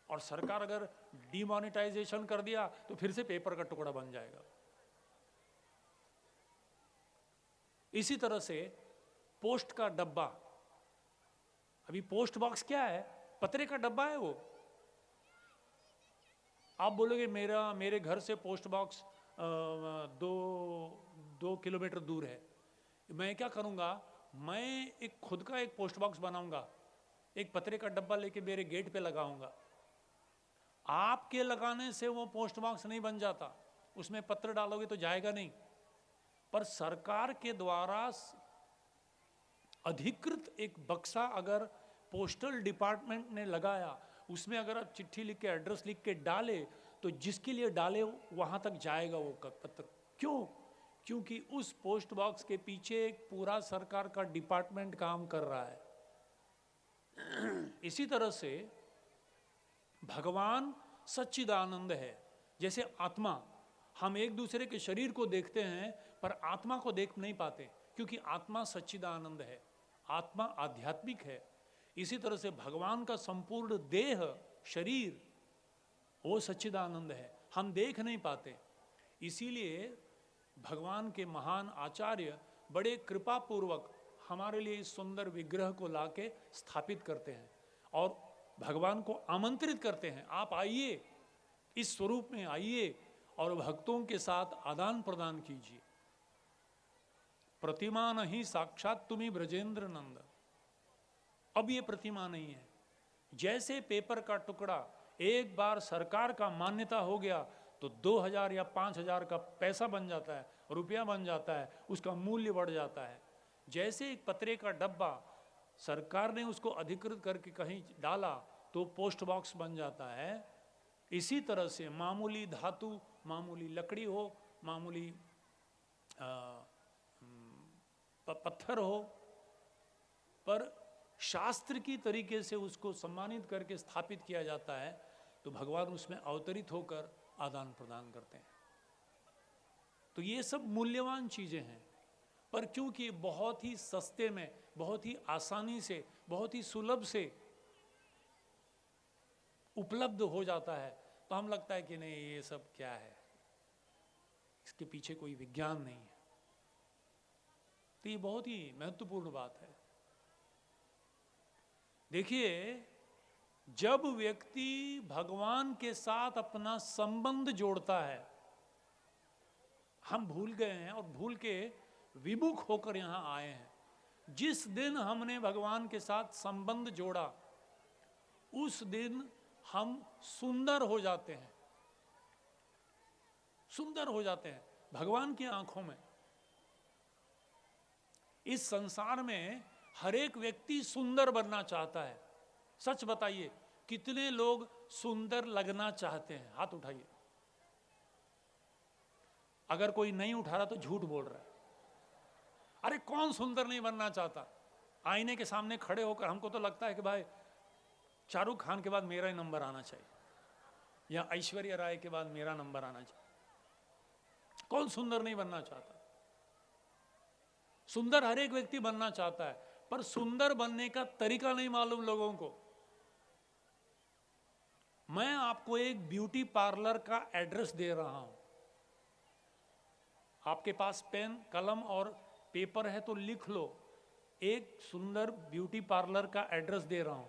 और सरकार अगर डिमोनेटाइजेशन कर दिया तो फिर से पेपर का टुकड़ा बन जाएगा। इसी तरह से पोस्ट का डब्बा, अभी पोस्ट बॉक्स क्या है? पत्रे का डब्बा है वो। आप बोलोगे मेरे घर से पोस्ट बॉक्स 2 किलोमीटर दूर है, मैं क्या करूंगा? मैं एक खुद का एक पोस्ट बॉक्स बनाऊंगा, एक पत्रे का डब्बा लेके मेरे गेट पे लगाऊंगा। आपके लगाने से वो पोस्ट बॉक्स नहीं बन जाता, उसमें पत्र डालोगे तो जाएगा नहीं। पर सरकार के द्वारा अधिकृत एक बक्सा अगर पोस्टल डिपार्टमेंट ने लगाया, उसमें अगर आप चिट्ठी लिख के एड्रेस लिख के डाले तो जिसके लिए डाले वहां तक जाएगा वो पत्र। क्यों? क्योंकि उस पोस्ट बॉक्स के पीछे एक पूरा सरकार का डिपार्टमेंट काम कर रहा है। इसी तरह से भगवान सच्चिदानंद है। जैसे आत्मा, हम एक दूसरे के शरीर को देखते हैं पर आत्मा को देख नहीं पाते, क्योंकि आत्मा सच्चिदानंद है, आत्मा आध्यात्मिक है। इसी तरह से भगवान का संपूर्ण देह, शरीर, वो सच्चिदानंद है, हम देख नहीं पाते। इसीलिए भगवान के महान आचार्य बड़े कृपा पूर्वक हमारे लिए इस सुंदर विग्रह को लाके स्थापित करते हैं और भगवान को आमंत्रित करते हैं, आप आइए, इस स्वरूप में आइए और भक्तों के साथ आदान प्रदान कीजिए। प्रतिमा नहीं साक्षात तुम्ही ब्रजेंद्र नंद। अब ये प्रतिमा नहीं है। जैसे पेपर का टुकड़ा एक बार सरकार का मान्यता हो गया तो 2000 या 5000 का पैसा बन जाता है, रुपया बन जाता है, उसका मूल्य बढ़ जाता है। जैसे एक पत्रे का डब्बा सरकार ने उसको अधिकृत करके कहीं डाला तो पोस्ट बॉक्स बन जाता है। इसी तरह से मामूली धातु, मामूली लकड़ी हो, मामूली पत्थर हो, पर शास्त्र की तरीके से उसको सम्मानित करके स्थापित किया जाता है तो भगवान उसमें अवतरित होकर आदान प्रदान करते हैं। तो ये सब मूल्यवान चीजें हैं, पर क्योंकि बहुत ही सस्ते में, बहुत ही आसानी से, बहुत ही सुलभ से उपलब्ध हो जाता है तो हम लगता है कि नहीं ये सब क्या है, इसके पीछे कोई विज्ञान नहीं है। तो ये बहुत ही महत्वपूर्ण बात है। देखिए, जब व्यक्ति भगवान के साथ अपना संबंध जोड़ता है, हम भूल गए हैं और भूल के विमुख होकर यहां आए हैं। जिस दिन हमने भगवान के साथ संबंध जोड़ा उस दिन हम सुंदर हो जाते हैं, सुंदर हो जाते हैं भगवान की आंखों में। इस संसार में हर एक व्यक्ति सुंदर बनना चाहता है। सच बताइए, कितने लोग सुंदर लगना चाहते हैं? हाथ उठाइए। अगर कोई नहीं उठा रहा तो झूठ बोल रहा है। अरे कौन सुंदर नहीं बनना चाहता? आईने के सामने खड़े होकर हमको तो लगता है कि भाई शाहरुख खान के बाद मेरा ही नंबर आना चाहिए, या ऐश्वर्या राय के बाद मेरा नंबर आना चाहिए। कौन सुंदर नहीं बनना चाहता? सुंदर हर एक व्यक्ति बनना चाहता है, पर सुंदर बनने का तरीका नहीं मालूम लोगों को। मैं आपको एक ब्यूटी पार्लर का एड्रेस दे रहा हूं। आपके पास पेन, कलम और पेपर है तो लिख लो। एक सुंदर ब्यूटी पार्लर का एड्रेस दे रहा हूं।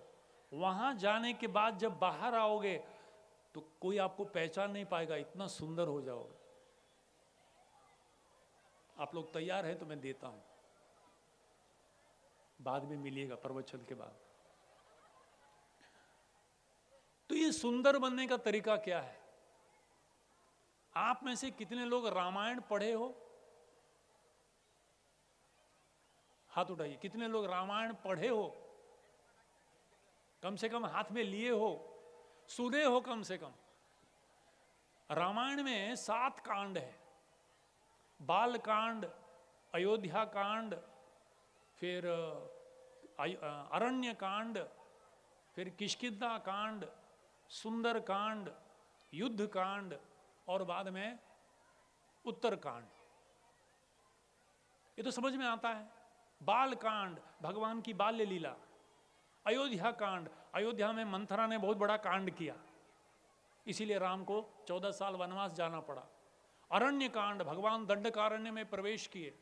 वहां जाने के बाद जब बाहर आओगे तो कोई आपको पहचान नहीं पाएगा, इतना सुंदर हो जाओगे। आप लोग तैयार हैं तो मैं देता हूं, बाद में मिलिएगा प्रवचन के बाद। तो ये सुंदर बनने का तरीका क्या है? आप में से कितने लोग रामायण पढ़े हो? हाथ उठाइए। कितने लोग रामायण पढ़े हो? कम से कम हाथ में लिए हो, सुने हो कम से कम। रामायण में 7 कांड है। बाल कांड, अयोध्या कांड, फिर अरण्य कांड, फिर किष्किंधा कांड, सुंदर कांड, युद्ध कांड और बाद में उत्तरकांड, ये तो समझ में आता है। बाल कांड, भगवान की बाल्य लीला। अयोध्या कांड, अयोध्या में मंथरा ने बहुत बड़ा कांड किया, इसीलिए राम को 14 साल वनवास जाना पड़ा। अरण्य कांड, भगवान दंडकारण्य में प्रवेश किए।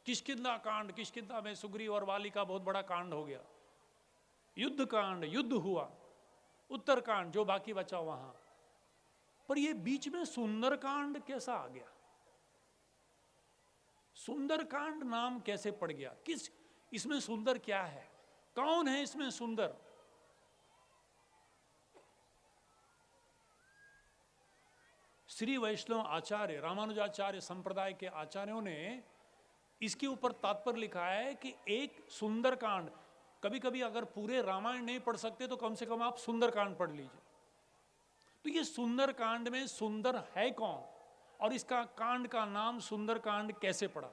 किष्किंधा कांड, किष्किंधा में सुग्रीव और वाली का बहुत बड़ा कांड हो गया। युद्ध कांड, युद्ध हुआ। उत्तरकांड जो बाकी बचा वहां। पर ये बीच में सुंदरकांड कैसा आ गया? सुंदरकांड नाम कैसे पड़ गया? किस, इसमें सुंदर क्या है? कौन है इसमें सुंदर? श्री वैष्णव आचार्य, रामानुजाचार्य संप्रदाय के आचार्यों ने इसके ऊपर तात्पर्य लिखा है कि एक सुंदरकांड, कभी कभी अगर पूरे रामायण नहीं पढ़ सकते तो कम से कम आप सुंदरकांड पढ़ लीजिए। तो ये सुंदरकांड में सुंदर है कौन, और इसका कांड का नाम सुंदरकांड कैसे पड़ा?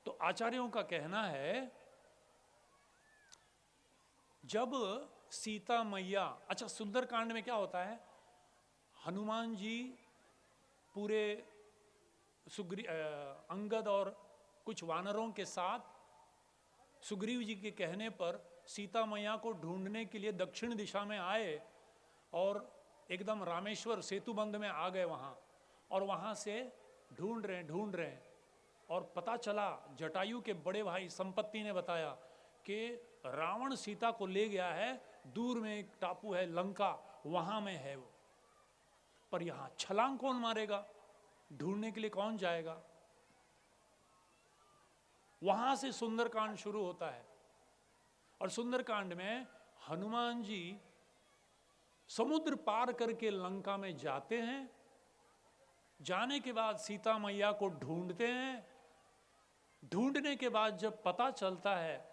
तो आचार्यों का कहना है, जब सीता मैया, अच्छा सुंदरकांड में क्या होता है, हनुमान जी पूरे अंगद और कुछ वानरों के साथ सुग्रीव जी के कहने पर सीता मैया को ढूंढने के लिए दक्षिण दिशा में आए और एकदम रामेश्वर सेतुबंध में आ गए वहां, और वहां से ढूंढ रहे हैं और पता चला, जटायु के बड़े भाई संपत्ति ने बताया कि रावण सीता को ले गया है, दूर में एक टापू है लंका, वहां में है वो। पर यहां छलांग कौन मारेगा? ढूंढने के लिए कौन जाएगा? वहां से सुंदरकांड शुरू होता है। और सुंदरकांड में हनुमान जी समुद्र पार करके लंका में जाते हैं। जाने के बाद सीता मैया को ढूंढते हैं। ढूंढने के बाद जब पता चलता है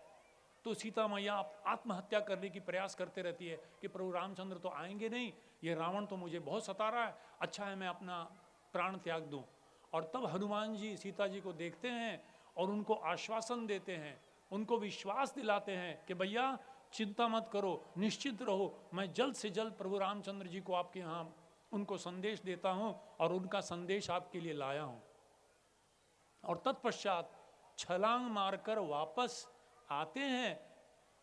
तो सीता मैया आत्महत्या करने की प्रयास करते रहती है कि प्रभु रामचंद्र तो आएंगे नहीं, ये रावण तो मुझे बहुत सता रहा है, अच्छा है मैं अपना प्राण त्याग दूं। और तब हनुमान जी सीता जी को देखते हैं और उनको आश्वासन देते हैं, उनको विश्वास दिलाते हैं कि भैया चिंता मत करो, निश्चित रहो, मैं जल्द से जल्द प्रभु रामचंद्र जी को आपके यहाँ उनको संदेश देता हूँ और उनका संदेश आपके लिए लाया हूँ। और तत्पश्चात छलांग मारकर वापस आते हैं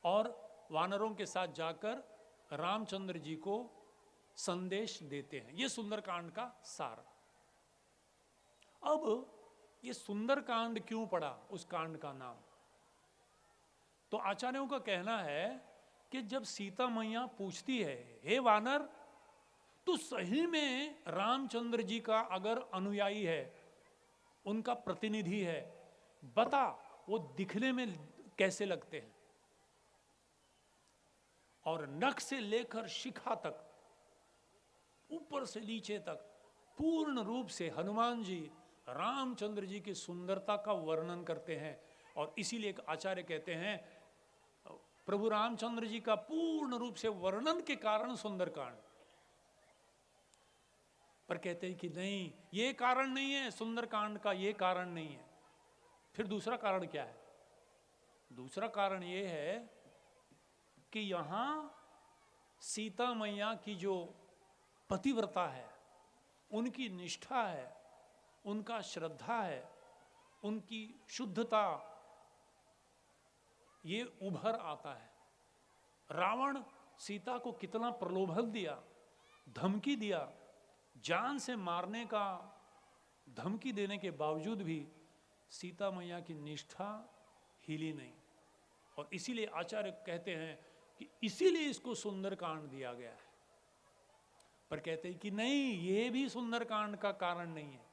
और वानरों के साथ जाकर रामचंद्र जी को संदेश देते हैं। ये सुंदरकांड का सार। अब ये सुंदरकांड क्यों पड़ा उस कांड का नाम? तो आचार्यों का कहना है कि जब सीता मैया पूछती है, हे वानर, तो सही में रामचंद्र जी का अगर अनुयायी है, उनका प्रतिनिधि है, बता वो दिखने में कैसे लगते हैं? और नख से लेकर शिखा तक, ऊपर से नीचे तक पूर्ण रूप से हनुमान जी रामचंद्र जी की सुंदरता का वर्णन करते हैं। और इसीलिए एक आचार्य कहते हैं, प्रभु रामचंद्र जी का पूर्ण रूप से वर्णन के कारण सुंदरकांड। पर कहते हैं कि नहीं, ये कारण नहीं है सुंदरकांड का, ये कारण नहीं है। फिर दूसरा कारण क्या है? दूसरा कारण ये है कि यहां सीता मैया की जो पतिव्रता है, उनकी निष्ठा है, उनका श्रद्धा है, उनकी शुद्धता, ये उभर आता है। रावण सीता को कितना प्रलोभन दिया, धमकी दिया, जान से मारने का धमकी देने के बावजूद भी सीता मैया की निष्ठा हिली नहीं। और इसीलिए आचार्य कहते हैं कि इसीलिए इसको सुंदरकांड दिया गया है। पर कहते हैं कि नहीं, ये भी सुंदरकांड का कारण नहीं है।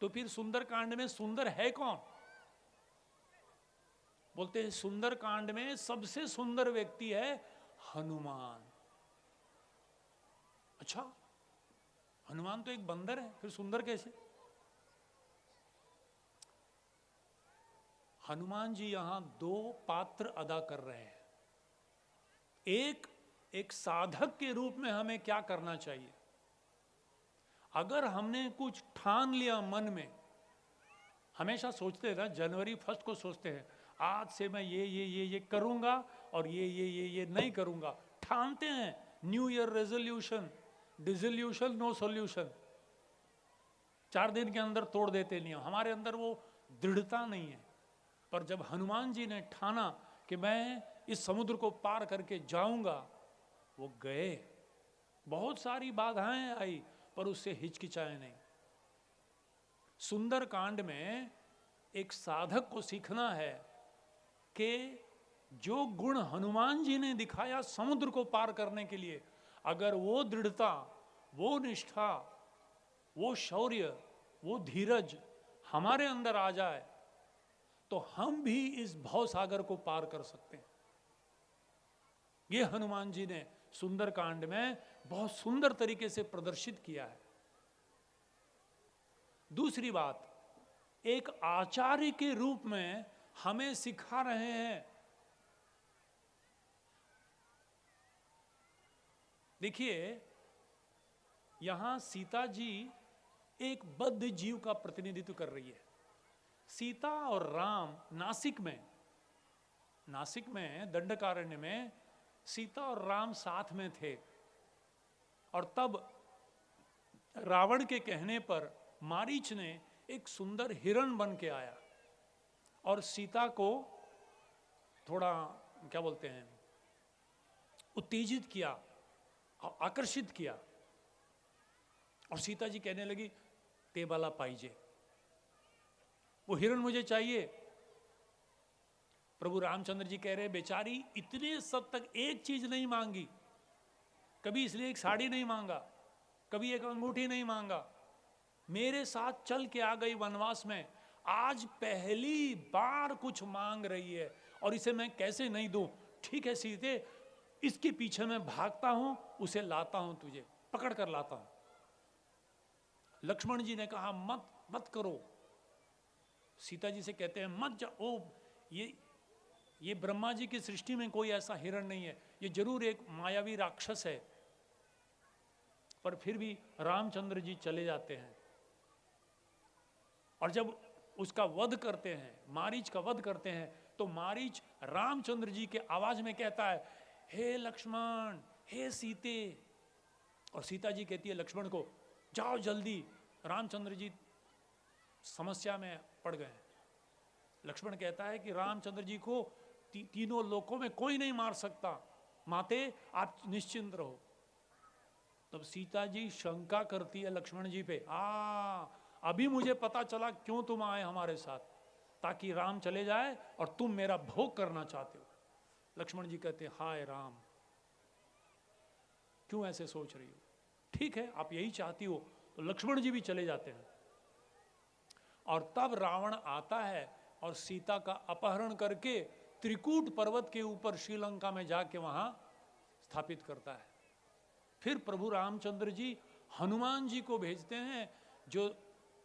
तो फिर सुंदरकांड में सुंदर है कौन? बोलते हैं सुंदरकांड में सबसे सुंदर व्यक्ति है हनुमान। अच्छा, हनुमान तो एक बंदर है, फिर सुंदर कैसे? हनुमान जी यहां दो पात्र अदा कर रहे हैं। एक साधक के रूप में हमें क्या करना चाहिए? अगर हमने कुछ ठान लिया मन में, हमेशा सोचते हैं ना, जनवरी 1 को सोचते हैं आज से मैं ये करूंगा और ये नहीं करूंगा, ठानते हैं। New year resolution, dissolution, no solution. 4 दिन के अंदर तोड़ देते नियम, हमारे अंदर वो दृढ़ता नहीं है। पर जब हनुमान जी ने ठाना कि मैं इस समुद्र को पार करके जाऊंगा, वो गए। बहुत सारी बाधाएं आई पर उससे हिचकिचाए नहीं। सुंदर कांड में एक साधक को सीखना है कि जो गुण हनुमान जी ने दिखाया समुद्र को पार करने के लिए, अगर वो दृढ़ता, वो निष्ठा, वो शौर्य, वो धीरज हमारे अंदर आ जाए तो हम भी इस भवसागर को पार कर सकते हैं। ये हनुमान जी ने सुंदर कांड में बहुत सुंदर तरीके से प्रदर्शित किया है। दूसरी बात, एक आचार्य के रूप में हमें सिखा रहे हैं। देखिए, यहां सीता जी एक बद्ध जीव का प्रतिनिधित्व कर रही है। सीता और राम नासिक में दंडकारण्य में सीता और राम साथ में थे, और तब रावण के कहने पर मारीच ने एक सुंदर हिरण बन के आया और सीता को थोड़ा क्या बोलते हैं, उत्तेजित किया, आकर्षित किया। और सीता जी कहने लगी, ते बाला पाइजे, वो हिरण मुझे चाहिए। प्रभु रामचंद्र जी कह रहे, बेचारी इतने सब तक एक चीज नहीं मांगी, कभी इसलिए एक साड़ी नहीं मांगा, कभी एक अंगूठी नहीं मांगा, मेरे साथ चल के आ गई वनवास में, आज पहली बार कुछ मांग रही है और इसे मैं कैसे नहीं दूं। ठीक है सीते, इसके पीछे मैं भागता हूं, उसे लाता हूं, तुझे पकड़ कर लाता हूं। लक्ष्मण जी ने कहा, मत करो। सीता जी से कहते हैं, मत जाओ, ये ब्रह्मा जी की सृष्टि में कोई ऐसा हिरण नहीं है, ये जरूर एक मायावी राक्षस है। पर फिर भी रामचंद्र जी चले जाते हैं, और जब उसका वध करते हैं, मारीच का वध करते हैं, तो मारीच रामचंद्र जी के आवाज में कहता है, हे लक्ष्मण, हे सीते। और सीता जी कहती है लक्ष्मण को, जाओ जल्दी। रामचंद्र जी समस्या में पड़ गए। लक्ष्मण कहता है कि रामचंद्र जी को तीनों लोकों में कोई नहीं मार सकता, माते आप निश्चिंत रहो। तब सीता जी शंका करती है लक्ष्मण जी पे, अभी मुझे पता चला क्यों तुम आए हमारे साथ, ताकि राम चले जाए और तुम मेरा भोग करना चाहते हो। लक्ष्मण जी कहते हैं, हाय राम, क्यों ऐसे सोच रही हो? ठीक है, आप यही चाहती हो। तो लक्ष्मण जी भी चले जाते हैं, और तब रावण आता है और सीता का अपहरण करके त्रिकूट पर्वत के ऊपर श्रीलंका में जाके वहां स्थापित करता है। फिर प्रभु रामचंद्र जी हनुमान जी को भेजते हैं, जो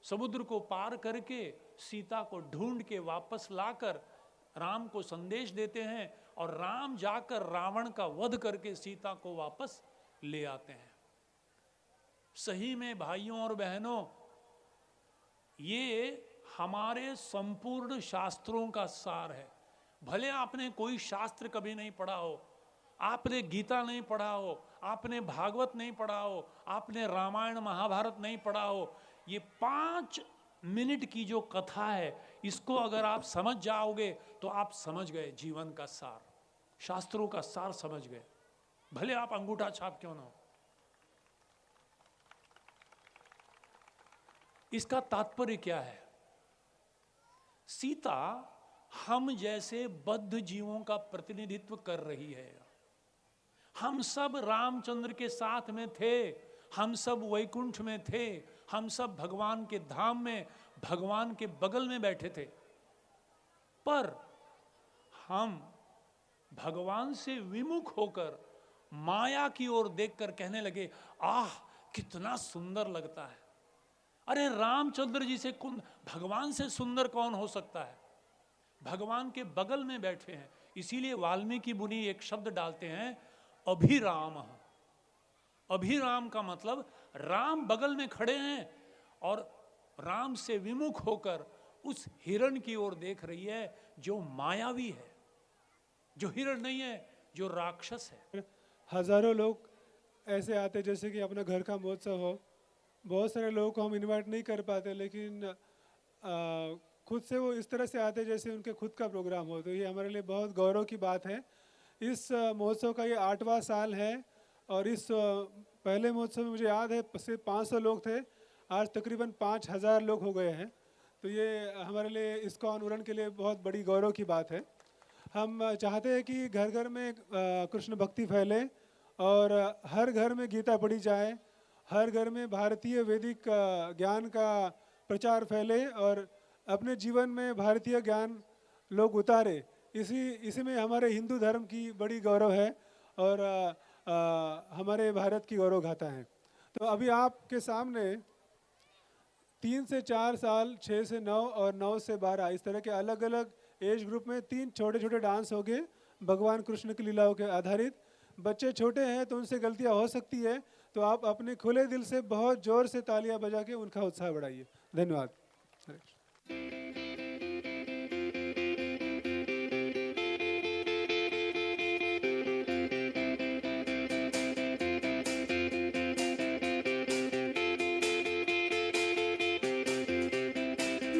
समुद्र को पार करके सीता को ढूंढ के वापस लाकर राम को संदेश देते हैं, और राम जाकर रावण का वध करके सीता को वापस ले आते हैं। सही में भाइयों और बहनों, ये हमारे संपूर्ण शास्त्रों का सार है। भले आपने कोई शास्त्र कभी नहीं पढ़ा हो, आपने गीता नहीं पढ़ा हो, आपने भागवत नहीं पढ़ा हो, आपने रामायण महाभारत नहीं पढ़ा हो, ये 5 मिनट की जो कथा है, इसको अगर आप समझ जाओगे तो आप समझ गए जीवन का सार, शास्त्रों का सार समझ गए, भले आप अंगूठा छाप क्यों ना हो। इसका तात्पर्य क्या है? सीता हम जैसे बद्ध जीवों का प्रतिनिधित्व कर रही है। हम सब रामचंद्र के साथ में थे, हम सब वैकुंठ में थे, हम सब भगवान के धाम में भगवान के बगल में बैठे थे, पर हम भगवान से विमुख होकर माया की ओर देखकर कहने लगे, आह कितना सुंदर लगता है। अरे रामचंद्र जी से भगवान से सुंदर कौन हो सकता है? भगवान के बगल में बैठे हैं। इसीलिए वाल्मीकि मुनि एक शब्द डालते हैं, अभिराम। अभिराम का मतलब राम बगल में खड़े हैं और राम से विमुख होकर उस हिरण की ओर देख रही है जो मायावी है, जो हिरण नहीं है, जो राक्षस है। हजारों लोग ऐसे आते जैसे कि अपना घर का महोत्सव हो, बहुत सारे लोगों को हम इनवाइट नहीं कर पाते, लेकिन खुद से वो इस तरह से आते जैसे उनके खुद का प्रोग्राम हो, तो ये हमारे लिए बहुत गौरव की बात है। इस महोत्सव का ये 8वां साल है और इस पहले महोत्सव में मुझे याद है सिर्फ 500 लोग थे, आज तकरीबन 5000 लोग हो गए हैं। तो ये हमारे लिए इस्कॉन उरण के लिए बहुत बड़ी गौरव की बात है। हम चाहते हैं कि घर घर में कृष्ण भक्ति फैले और हर घर में गीता पढ़ी जाए, हर घर में भारतीय वैदिक ज्ञान का प्रचार फैले और अपने जीवन में भारतीय ज्ञान लोग उतारे। इसी में हमारे हिंदू धर्म की बड़ी गौरव है और हमारे भारत की गौरव गाथा है। तो अभी आपके सामने 3 से 4 साल, 6 से 9 और 9 से 12 इस तरह के अलग अलग एज ग्रुप में 3 छोटे छोटे डांस हो गए भगवान कृष्ण की लीलाओं के आधारित। बच्चे छोटे हैं तो उनसे गलतियां हो सकती है, तो आप अपने खुले दिल से बहुत जोर से तालियां बजा के उनका उत्साह बढ़ाइए। धन्यवाद। हरे कृष्ण।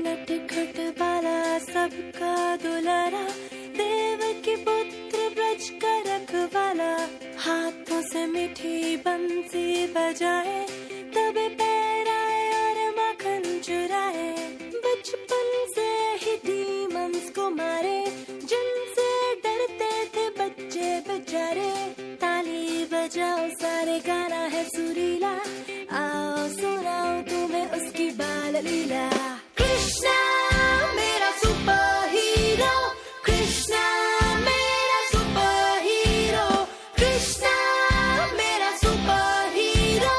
नटखट बाला सबका दुलारा, देव की पुत्र ब्रज का रखवाला, हाथों से मीठी बंसी बजाए, तबे पैराए और माखन चुराए। बचपन से ही डीमंस को मारे, जिनसे डरते थे बच्चे बेचारे। ताली बजाओ सारे, गाना है सुरीला, आओ सुनाओ तुम्हें उसकी बाल लीला। कृष्णा मेरा सुपर हीरो, कृष्णा मेरा सुपर हीरो, कृष्णा मेरा सुपर हीरो,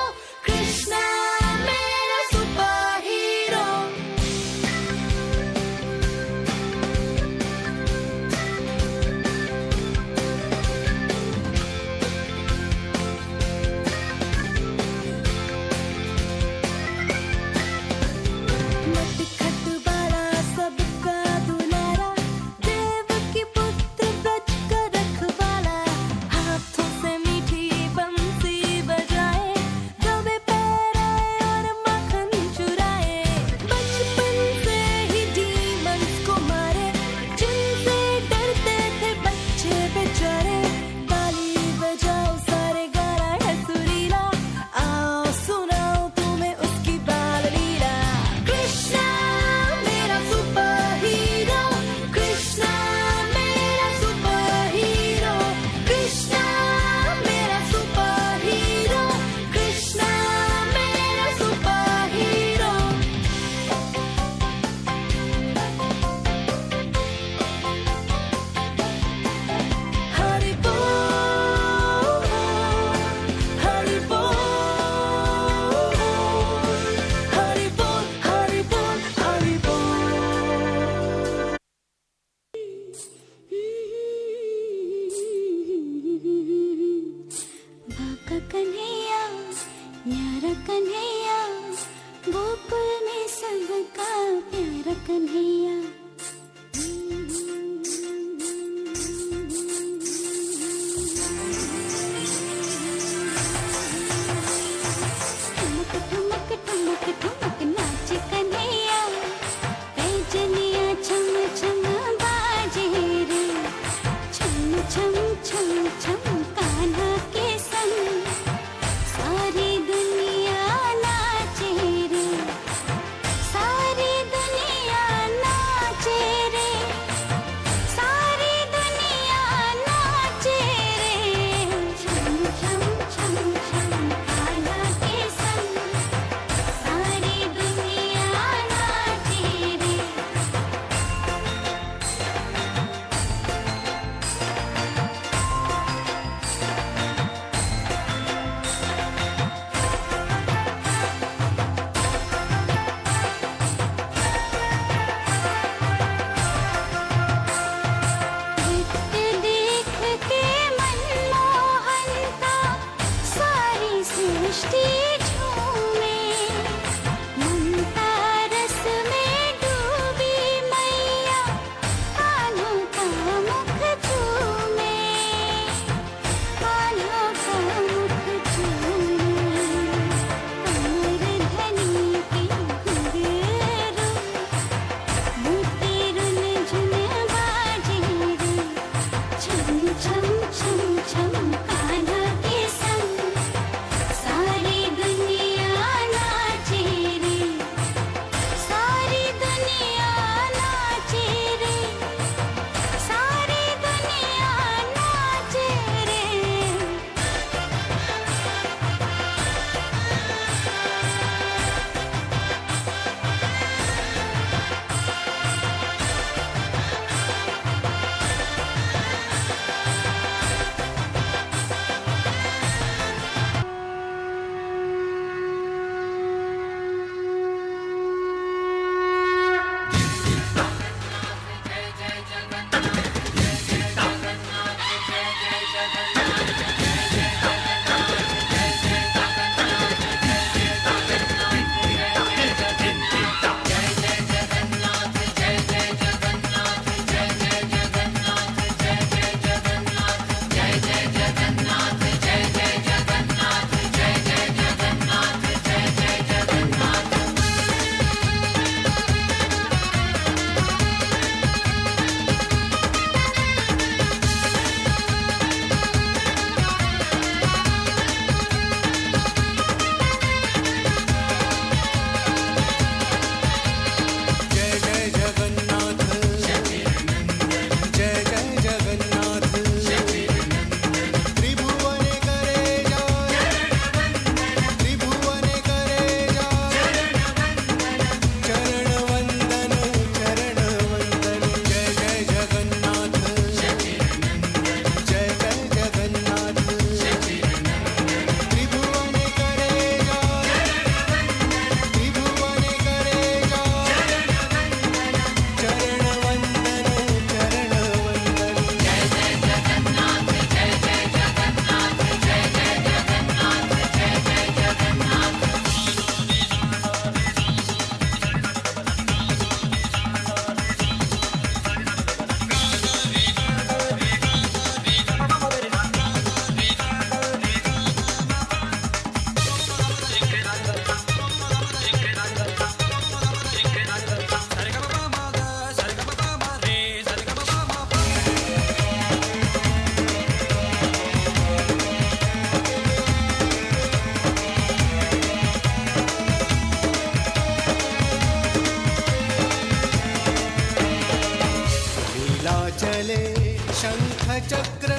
शंख चक्र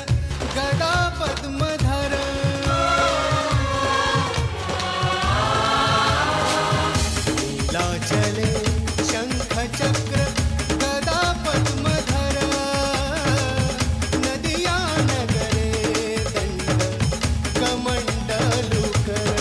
गदा पद्मधर नीलाचले शंख चक्र गदा पद्मधर नदिया नगरे दंड कमंडलुकर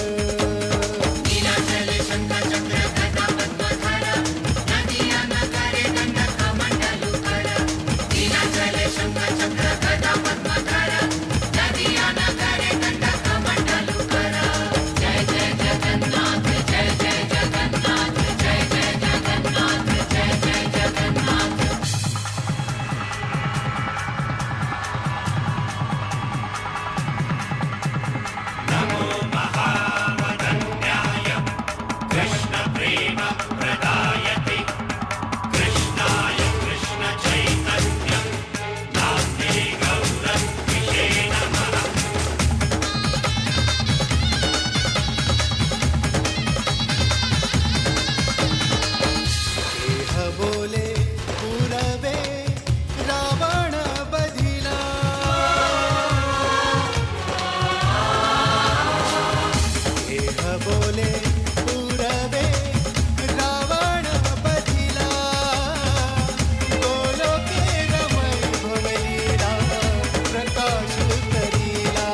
बोले पूरबे रावण बधिला देह बोले पूरबे रावण बधिला गोलोके रमय भवलीला प्रकाश करीला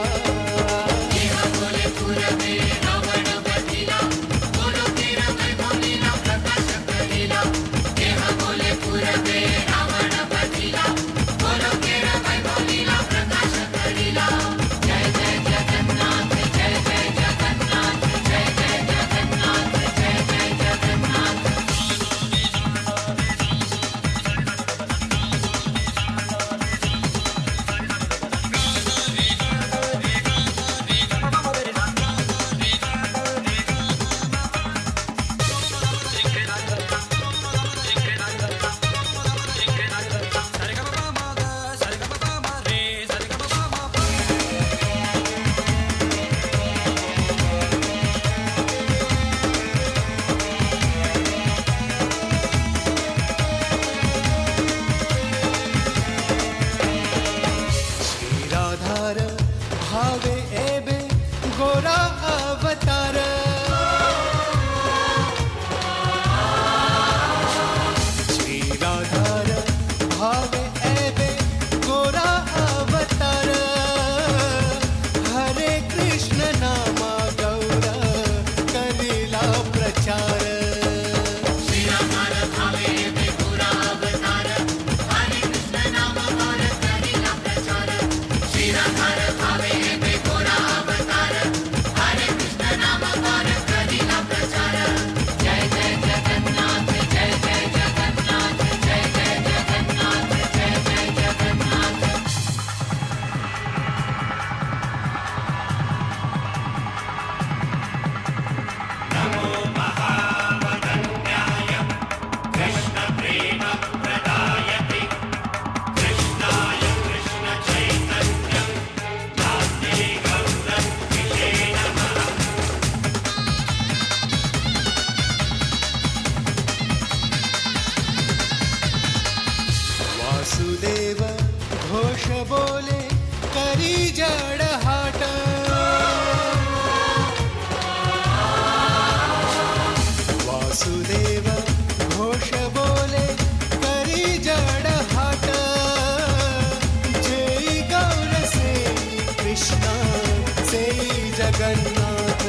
श्रीराधार भावे एबे गोरा अवतार श्रीराधार भावे एबे गोरा अवतार हरे कृष्ण नामा गौर कलीला प्रचार वासुदेव घोष बोले करी जड़ हाट वासुदेव घोष बोले करी जड़ हाट जय गौर से कृष्ण से जगन्नाथ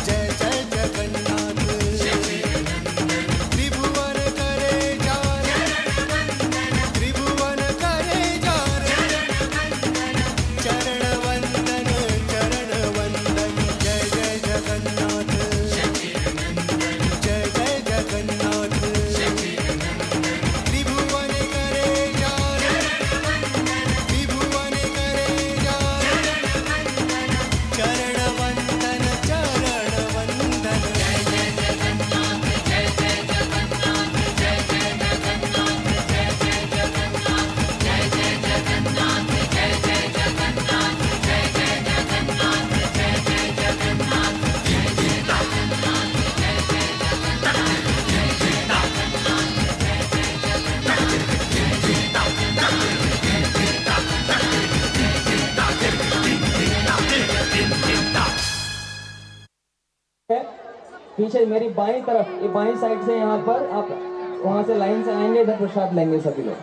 जय जय जगन्नाथ त्रिभुवन पीछे मेरी बाईं तरफ, ये बाईं साइड से यहाँ पर आप वहाँ से लाइन से आएंगे, इधर प्रसाद लेंगे सभी लोग।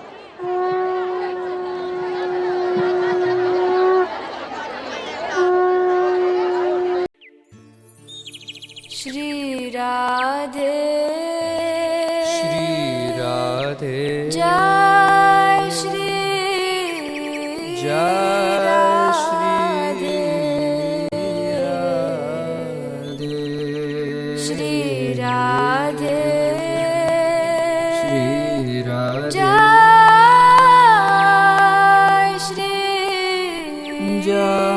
श्री राधे श्री राधे जय श्री जय श्री राधे श्री राधे जय श्री जय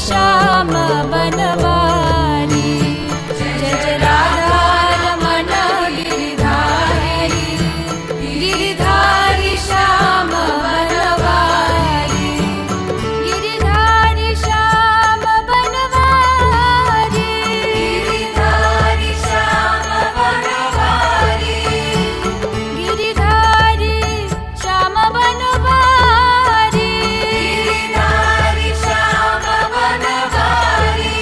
श्याम बनवारी जय जय राधा रमण गिरिधारी गिरिधारी श्याम बनवारी गिरिधारी श्याम बनवारी गिरिधारी श्याम बनवारी गिरिधारी श्याम बनवारी गिरिधारी श्याम बनवारी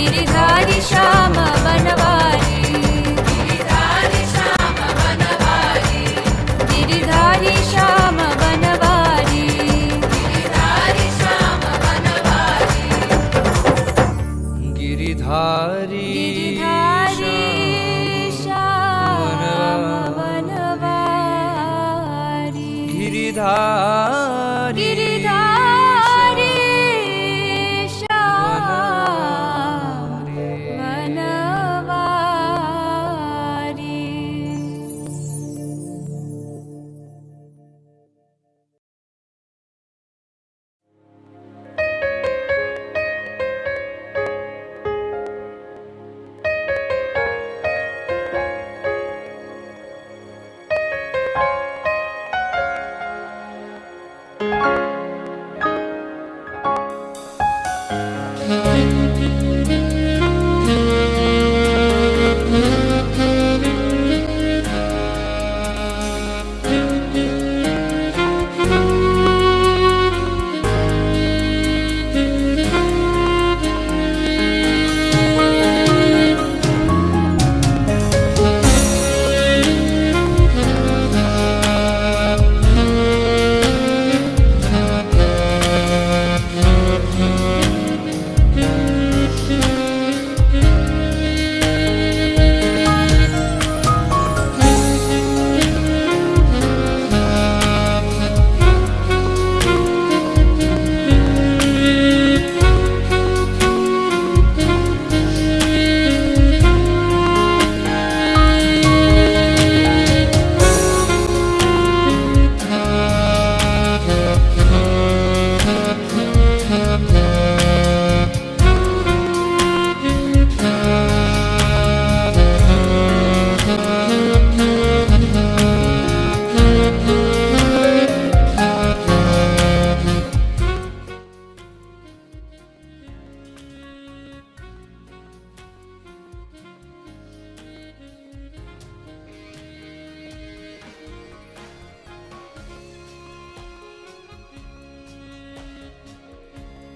गिरिधारी श्याम बनवारी गिरिधारी श्याम बनवारी गिरिधारी